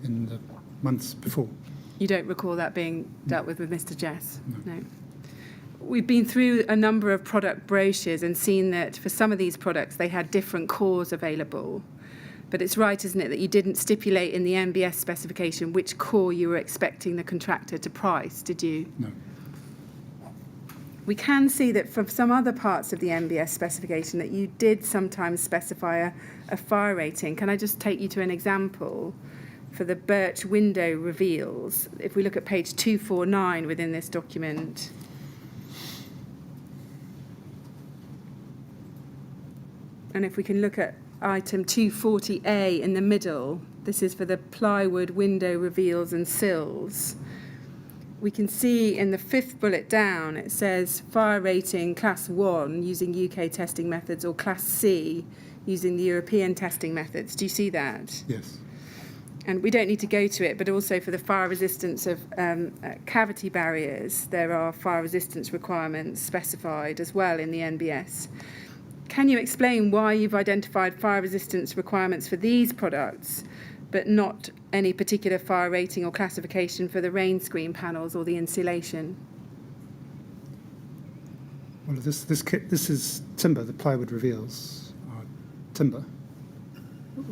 in the months before. You don't recall that being dealt with Mr. Jess? No. We've been through a number of product brochures and seen that for some of these products they had different cores available. But it's right, isn't it, that you didn't stipulate in the NBS specification which core you were expecting the contractor to price, did you? No. We can see that for some other parts of the NBS specification that you did sometimes specify a fire rating. Can I just take you to an example? For the birch window reveals, if we look at page 249 within this document, and if we can look at item 240A in the middle, This is for the plywood window reveals and sills. We can see in the 5th bullet down, it says fire rating class 1 using UK testing methods, or class C using the European testing methods. Do you see that? Yes. And we don't need to go to it, but also for the fire resistance of cavity barriers, there are fire resistance requirements specified as well in the NBS. Can you explain why you've identified fire resistance requirements for these products, but not any particular fire rating or classification for the rain screen panels or the insulation? Well, this is timber. The plywood reveals are timber,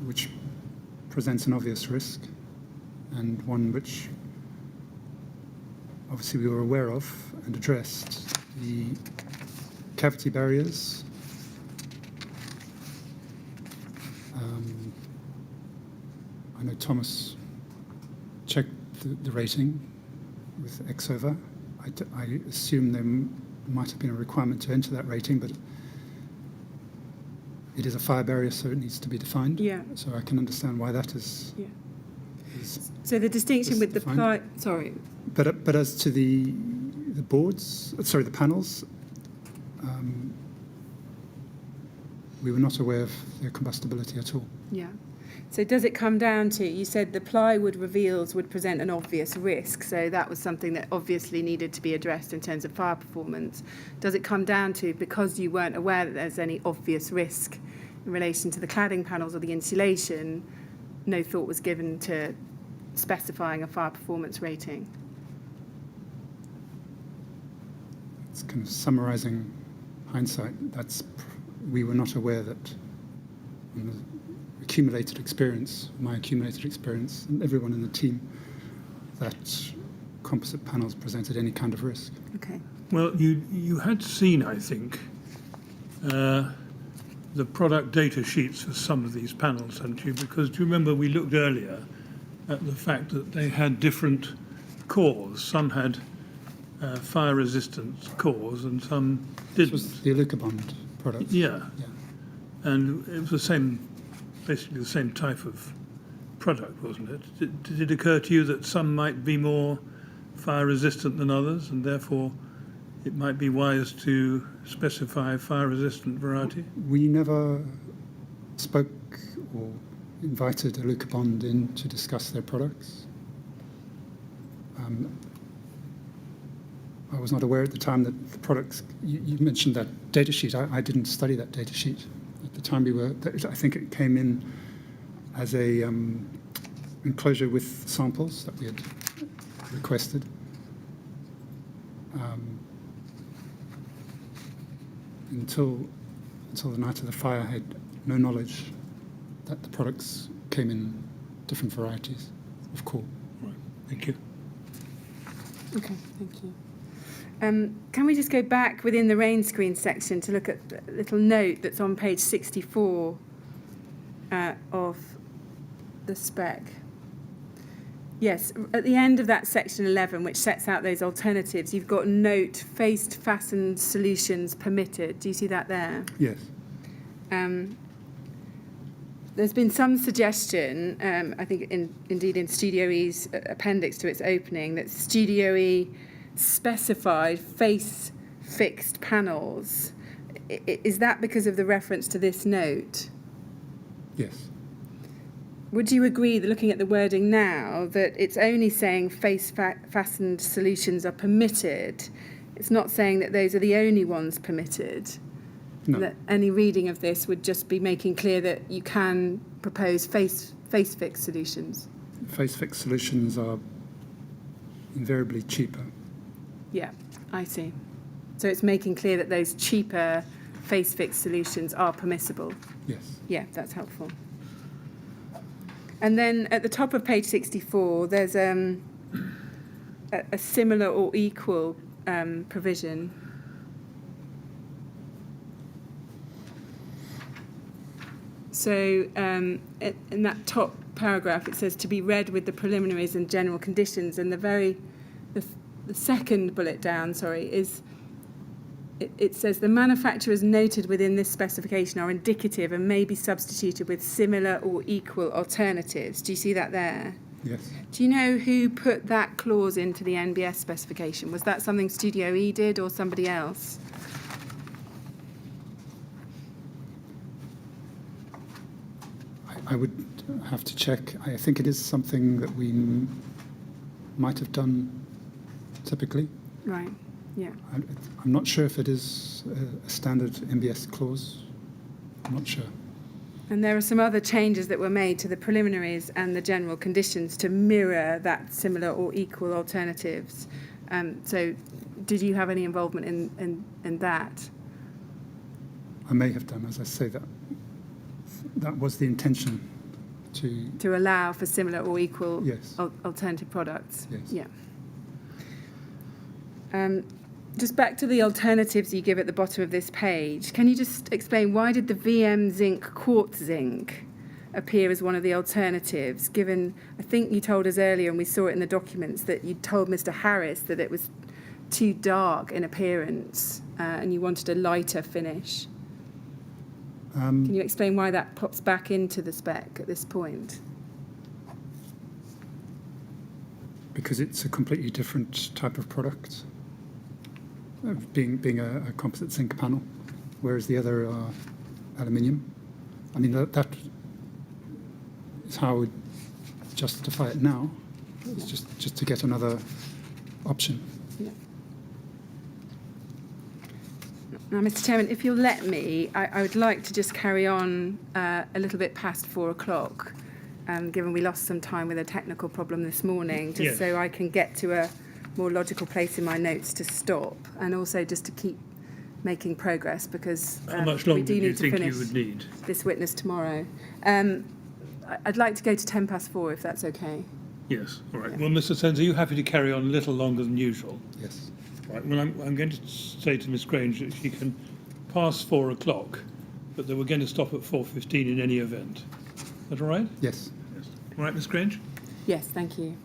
which presents an obvious risk, and one which obviously we were aware of and addressed. The cavity barriers, I know Thomas checked the rating with Exover. I assume there might have been a requirement to enter that rating, but it is a fire barrier, so it needs to be defined. Yeah. So I can understand why that is. Yeah. is So the distinction with the defined. sorry. But as to the boards, sorry, the panels, we were not aware of their combustibility at all. Yeah. So does it come down to, you said the plywood reveals would present an obvious risk, so that was something that obviously needed to be addressed in terms of fire performance. Does it come down to, because you weren't aware that there's any obvious risk in relation to the cladding panels or the insulation, no thought was given to specifying a fire performance rating? It's kind of summarising hindsight. We were not aware that my accumulated experience, and everyone in the team, that composite panels presented any kind of risk. Okay. Well, you had seen, I think, the product data sheets for some of these panels, hadn't you? Because do you remember we looked earlier at the fact that they had different cores. Some had fire resistant cores and some This didn't. was the Alucobond product. Yeah. Yeah. And it was basically the same type of product, wasn't it? Did it occur to you that some might be more fire resistant than others, and therefore it might be wise to specify fire resistant variety? We never spoke or invited Alucobond in to discuss their products. I was not aware at the time that the products, you mentioned that data sheet. I didn't study that data sheet. At the time I think it came in as a enclosure with samples that we had requested. Until the night of the fire, I had no knowledge that the products came in different varieties of core. Right. Thank you. Okay, thank you. Can we just go back within the rain screen section to look at the little note that's on page 64 of the spec? Yes, at the end of that section 11, which sets out those alternatives, you've got note faced fastened solutions permitted. Do you see that there? Yes. There's been some suggestion, I think indeed in Studio E's appendix to its opening, that Studio E specified face-fixed panels. Is that because of the reference to this note? Yes. Would you agree, that looking at the wording now, that it's only saying face-fastened solutions are permitted? It's not saying that those are the only ones permitted? No. That any reading of this would just be making clear that you can propose face-fixed solutions? Face-fixed solutions are invariably cheaper. Yeah, I see. So it's making clear that those cheaper face-fixed solutions are permissible? Yes. Yeah, that's helpful. And then at the top of page 64, there's a similar or equal provision. So in that top paragraph, it says to be read with the preliminaries and general conditions, and the second bullet down, is it says the manufacturers noted within this specification are indicative and may be substituted with similar or equal alternatives. Do you see that there? Yes. Do you know who put that clause into the NBS specification? Was that something Studio E did or somebody else? I would have to check. I think it is something that we might have done typically. Right, yeah. I'm not sure if it is a standard MBS clause. I'm not sure. And there are some other changes that were made to the preliminaries and the general conditions to mirror that similar or equal alternatives. So did you have any involvement in that? I may have done, as I say, that was the intention to allow for similar or equal yes. Alternative products. Yes. Yeah. Just back to the alternatives you give at the bottom of this page. Can you just explain why did the VM zinc quartz zinc appear as one of the alternatives? Given, I think you told us earlier, and we saw it in the documents, that you told Mr. Harris that it was too dark in appearance, and you wanted a lighter finish. Can you explain why that pops back into the spec at this point? Because it's a completely different type of product, being a composite zinc panel, whereas the other are aluminium. I mean, that is how I would justify it now. It's just to get another option. Yeah. Now, Mr. Chairman, if you'll let me, I would like to just carry on a little bit past 4 o'clock, given we lost some time with a technical problem this morning, just so I can get to a more logical place in my notes to stop, and also just to keep making progress, because how much longer we do you need to think finish you would need? This witness tomorrow. I'd like to go to 10 past 4, if that's okay. Yes, all right. Yeah. Well, Mr. Sounes, are you happy to carry on a little longer than usual? Yes. Right. Well, I'm going to say to Miss Grange that she can pass 4 o'clock, but that we're going to stop at 4:15 in any event. Is that all right? Yes. Yes. All right, Miss Grange? Yes, thank you.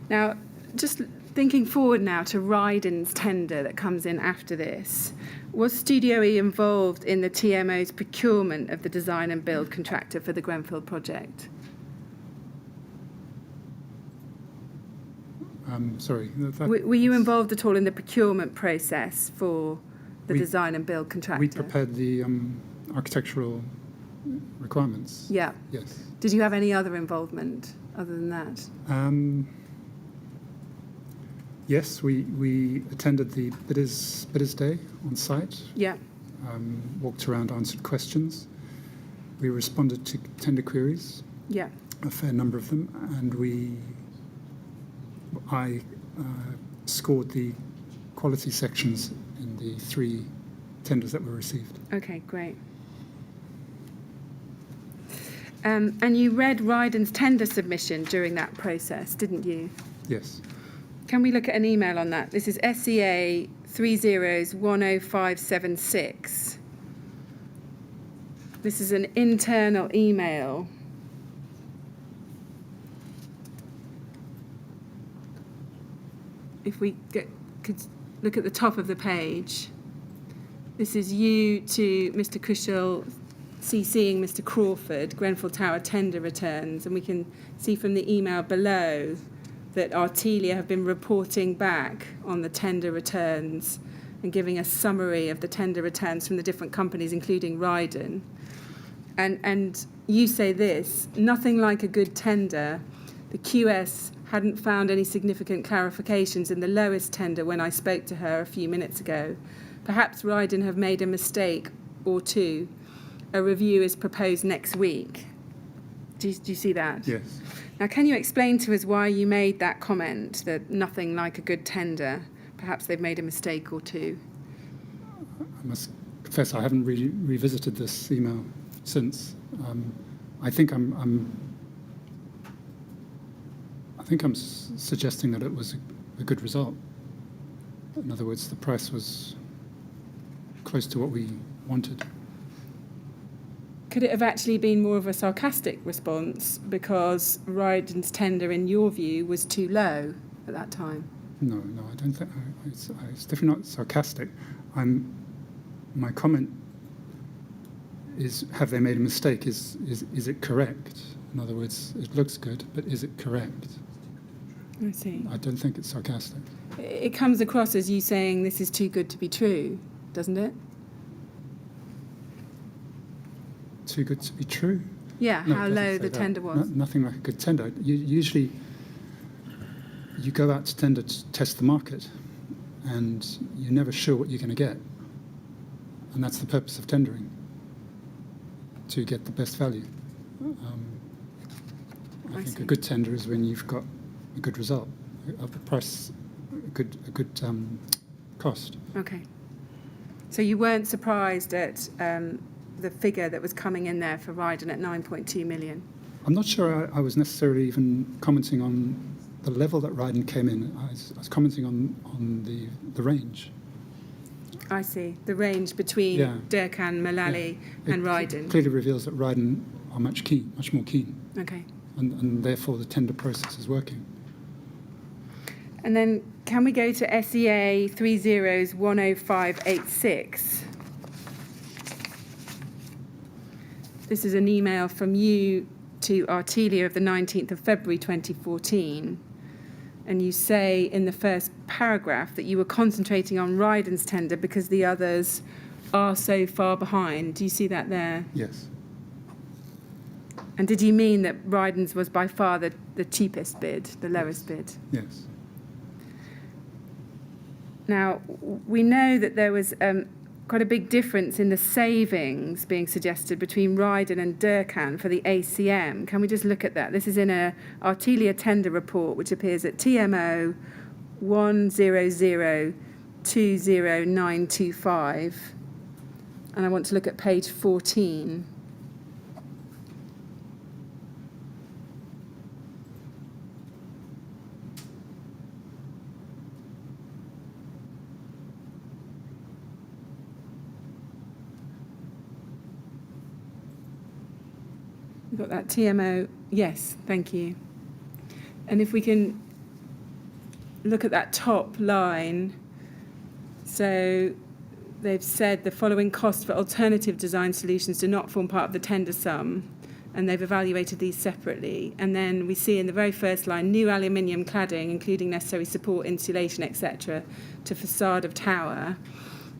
Now, just thinking forward now to Ryden's tender that comes in after this, was Studio E involved in the TMO's procurement of the design and build contractor for the Grenfell project? Sorry. Were you involved at all in the procurement process for the design and build contractor? We prepared the architectural requirements. Yeah. Yes. Did you have any other involvement other than that? Yes, we attended the bidders day on site. Yeah. Walked around, answered questions. We responded to tender queries. Yeah. A fair number of them, and I scored the quality sections in the 3 tenders that were received. Okay, great. And you read Ryden's tender submission during that process, didn't you? Yes. Can we look at an email on that? This is SEA 30010576. This is an internal email. If we could look at the top of the page, this is you to Mr. Cushel CCing Mr. Crawford, Grenfell Tower tender returns, and we can see from the email below that Artelia have been reporting back on the tender returns and giving a summary of the tender returns from the different companies, including Ryden. And you say this, nothing like a good tender. The QS hadn't found any significant clarifications in the lowest tender when I spoke to her a few minutes ago. Perhaps Ryden have made a mistake or two. A review is proposed next week. Do you see that? Yes. Now, can you explain to us why you made that comment, that nothing like a good tender? Perhaps they've made a mistake or two. I must confess I haven't really revisited this email since. I think I'm suggesting that it was a good result. In other words, the price was close to what we wanted. Could it have actually been more of a sarcastic response because Ryden's tender, in your view, was too low at that time? No, I don't think it's definitely not sarcastic. My comment is: have they made a mistake? Is it correct? In other words, it looks good, but is it correct? I see. I don't think it's sarcastic. It comes across as you saying this is too good to be true, doesn't it? Too good to be true. Yeah, No, how it doesn't low say the that. tender was. Nothing like a good tender. Usually, you go out to tender to test the market, and you're never sure what you're going to get. And that's the purpose of tendering, to get the best value. I think see. a good tender is when you've got a good result, a price, a good cost. Okay. So you weren't surprised at the figure that was coming in there for Ryden at 9.2 million? I'm not sure I was necessarily even commenting on the level that Ryden came in. I was commenting on the range. I see. The range between Durkan, Mullally and Ryden. It clearly reveals that Ryden are much more keen. Okay. And therefore the tender process is working. And then can we go to SEA 30/10586? This is an email from you to Artelia of the 19th of February 2014. And you say in the first paragraph that you were concentrating on Ryden's tender because the others are so far behind. Do you see that there? Yes. And did you mean that Ryden's was by far the cheapest bid, the lowest bid? Yes. Now, we know that there was quite a big difference in the savings being suggested between Ryden and Durkan for the ACM. Can we just look at that? This is in a Artelia tender report, which appears at TMO 100200925. And I want to look at page 14. We've got that TMO. Yes, thank you. And if we can look at that top line, so they've said the following costs for alternative design solutions do not form part of the tender sum, and they've evaluated these separately. And then we see in the very first line, new aluminium cladding, including necessary support, insulation, etc., to facade of tower.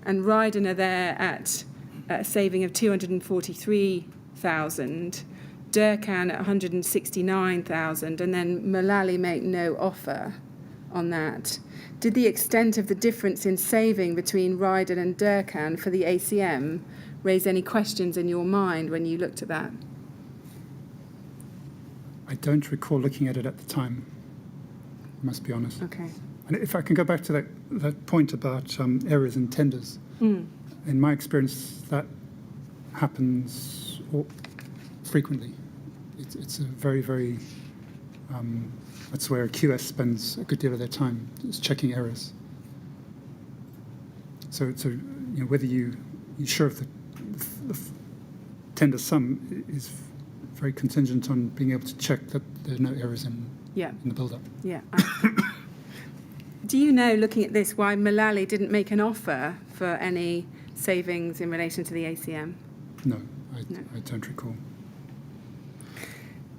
And Ryden are there at a saving of 243,000. Durkan at 169,000, and then Mullally make no offer on that. Did the extent of the difference in saving between Ryden and Durkan for the ACM raise any questions in your mind when you looked at that? I don't recall looking at it at the time, I must be honest. Okay. And if I can go back to that point about errors in tenders, in my experience, that happens frequently. It's a very, very, that's where QS spends a good deal of their time, is checking errors. So whether you're sure if the tender sum is very contingent on being able to check that there are no errors in the build-up. Yeah. Do you know, looking at this, why Mullally didn't make an offer for any savings in relation to the ACM? No, I don't recall.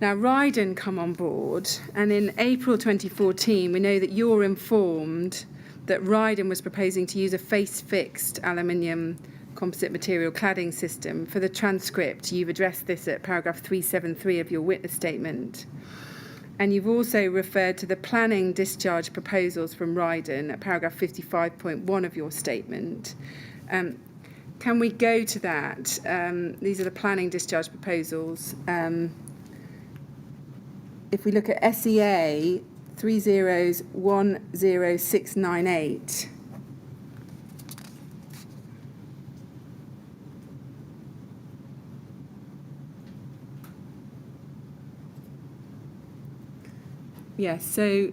Now, Ryden come on board, and in April 2014, we know that you're informed that Ryden was proposing to use a face-fixed aluminium composite material cladding system. For the transcript, you've addressed this at paragraph 373 of your witness statement. And you've also referred to the planning discharge proposals from Ryden at paragraph 55.1 of your statement. Can we go to that? These are the planning discharge proposals. If we look at SEA 30/10698, yes, so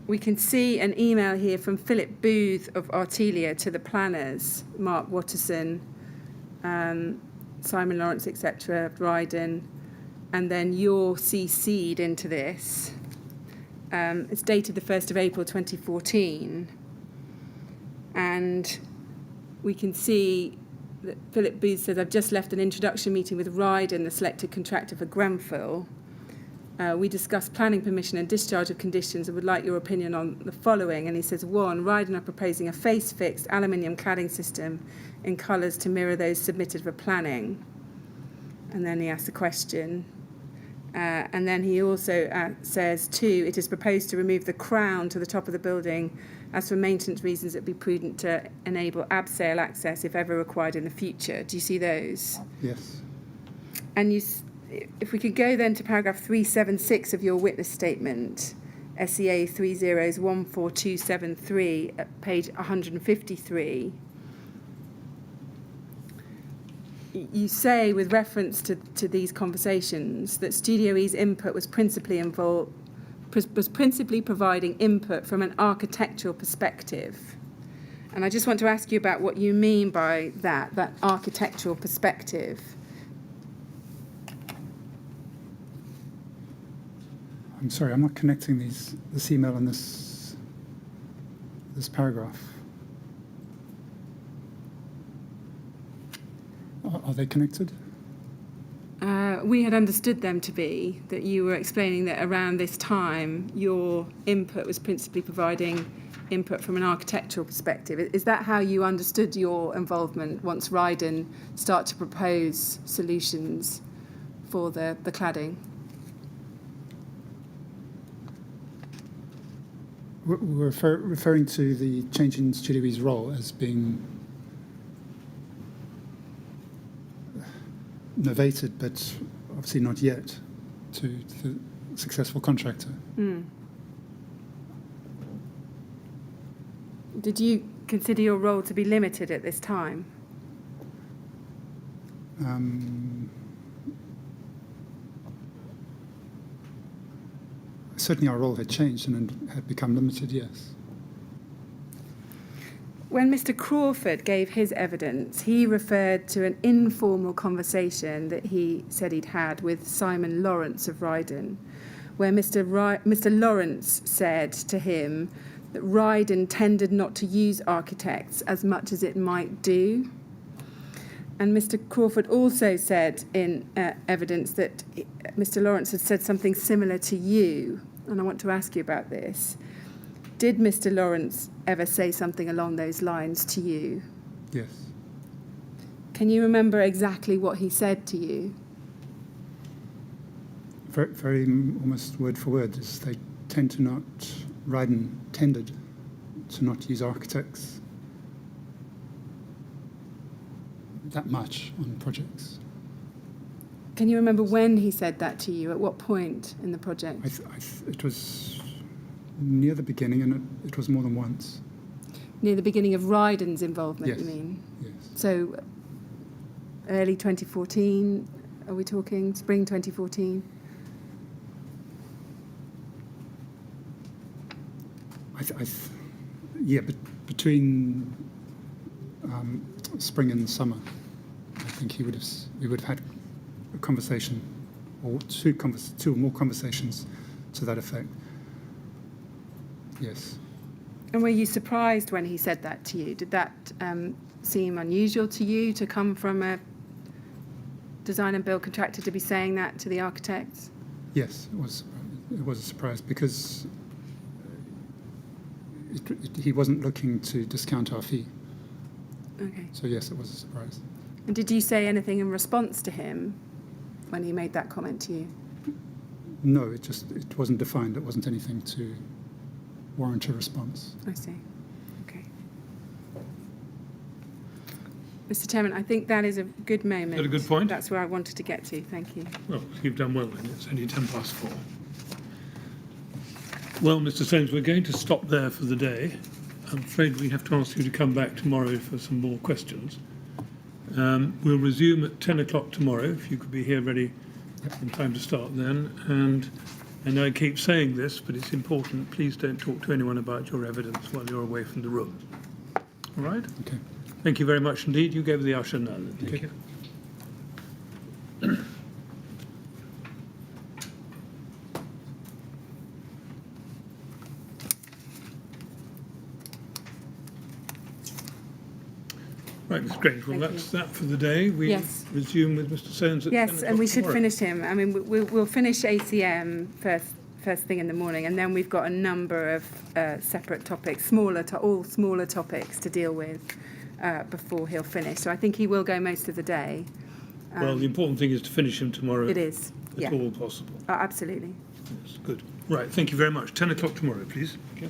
we can see an email here from Philip Booth of Artelia to the planners, Mark Watterson, Simon Lawrence, etc., Ryden, and then you're CC'd into this. It's dated the 1st of April 2014. And we can see that Philip Booth says, I've just left an introduction meeting with Ryden, the selected contractor for Grenfell. We discussed planning permission and discharge of conditions and would like your opinion on the following. And he says, 1, Ryden are proposing a face-fixed aluminium cladding system in colours to mirror those submitted for planning. And then he asks a question. And then he also says, 2, it is proposed to remove the crown to the top of the building. As for maintenance reasons, it would be prudent to enable abseil access if ever required in the future. Do you see those? Yes. And if we could go then to paragraph 376 of your witness statement, SEA 30144273 at page 153, you say, with reference to these conversations, that Studio E's input was principally providing input from an architectural perspective. And I just want to ask you about what you mean by that architectural perspective. I'm sorry, I'm not connecting this email and this paragraph. Are they connected? We had understood them to be, that you were explaining that around this time your input was principally providing input from an architectural perspective. Is that how you understood your involvement once Ryden start to propose solutions for the cladding? We're referring to the change in Studio E's role as being novated, but obviously not yet, to the successful contractor. Did you consider your role to be limited at this time? Certainly our role had changed and had become limited, yes. When Mr. Crawford gave his evidence, he referred to an informal conversation that he said he'd had with Simon Lawrence of Ryden, where Mr. Lawrence said to him that Ryden tended not to use architects as much as it might do. And Mr. Crawford also said in evidence that Mr. Lawrence had said something similar to you, and I want to ask you about this. Did Mr. Lawrence ever say something along those lines to you? Yes. Can you remember exactly what he said to you? Very, very almost word for word. They tend to not, Ryden tended to not use architects that much on projects. Can you remember when he said that to you? At what point in the project? It was near the beginning, and it was more than once. Near the beginning of Ryden's involvement, Yes. you mean? Yes. So, early 2014, are we talking spring 2014? Yeah, but between spring and summer, I think we would have had a conversation, or two or more conversations to that effect. Yes. And were you surprised when he said that to you? Did that seem unusual to you, to come from a design and build contractor to be saying that to the architects? Yes, it was a surprise, because he wasn't looking to discount our fee. Okay. So yes, it was a surprise. And did you say anything in response to him when he made that comment to you? No, it wasn't defined. It wasn't anything to warrant a response. I see. Okay. Mr. Chairman, I think that is a good moment. Is that a good point? That's where I wanted to get to. Thank you. Well, you've done well then. It's only 4:10. Well, Mr. Sounes, we're going to stop there for the day. I'm afraid we have to ask you to come back tomorrow for some more questions. We'll resume at 10 o'clock tomorrow, if you could be here ready in time to start then. And I keep saying this, but it's important, please don't talk to anyone about your evidence while you're away from the room. All right? Okay. Thank you very much indeed. You go with the usher now. Then. Thank you. Right, Ms. Grange, well, Thank that's that for the day. We Yes. resume with Mr. Sounes at 10 Yes, o'clock and we should tomorrow. finish him. I mean, we'll finish ACM first thing in the morning, and then we've got a number of separate topics, all smaller topics to deal with before he'll finish. So I think he will go most of the day. Well, the important thing is to finish him tomorrow. It is, If yeah. all possible. Absolutely. Yes, good. Right, thank you very much. 10 o'clock tomorrow, please. Okay.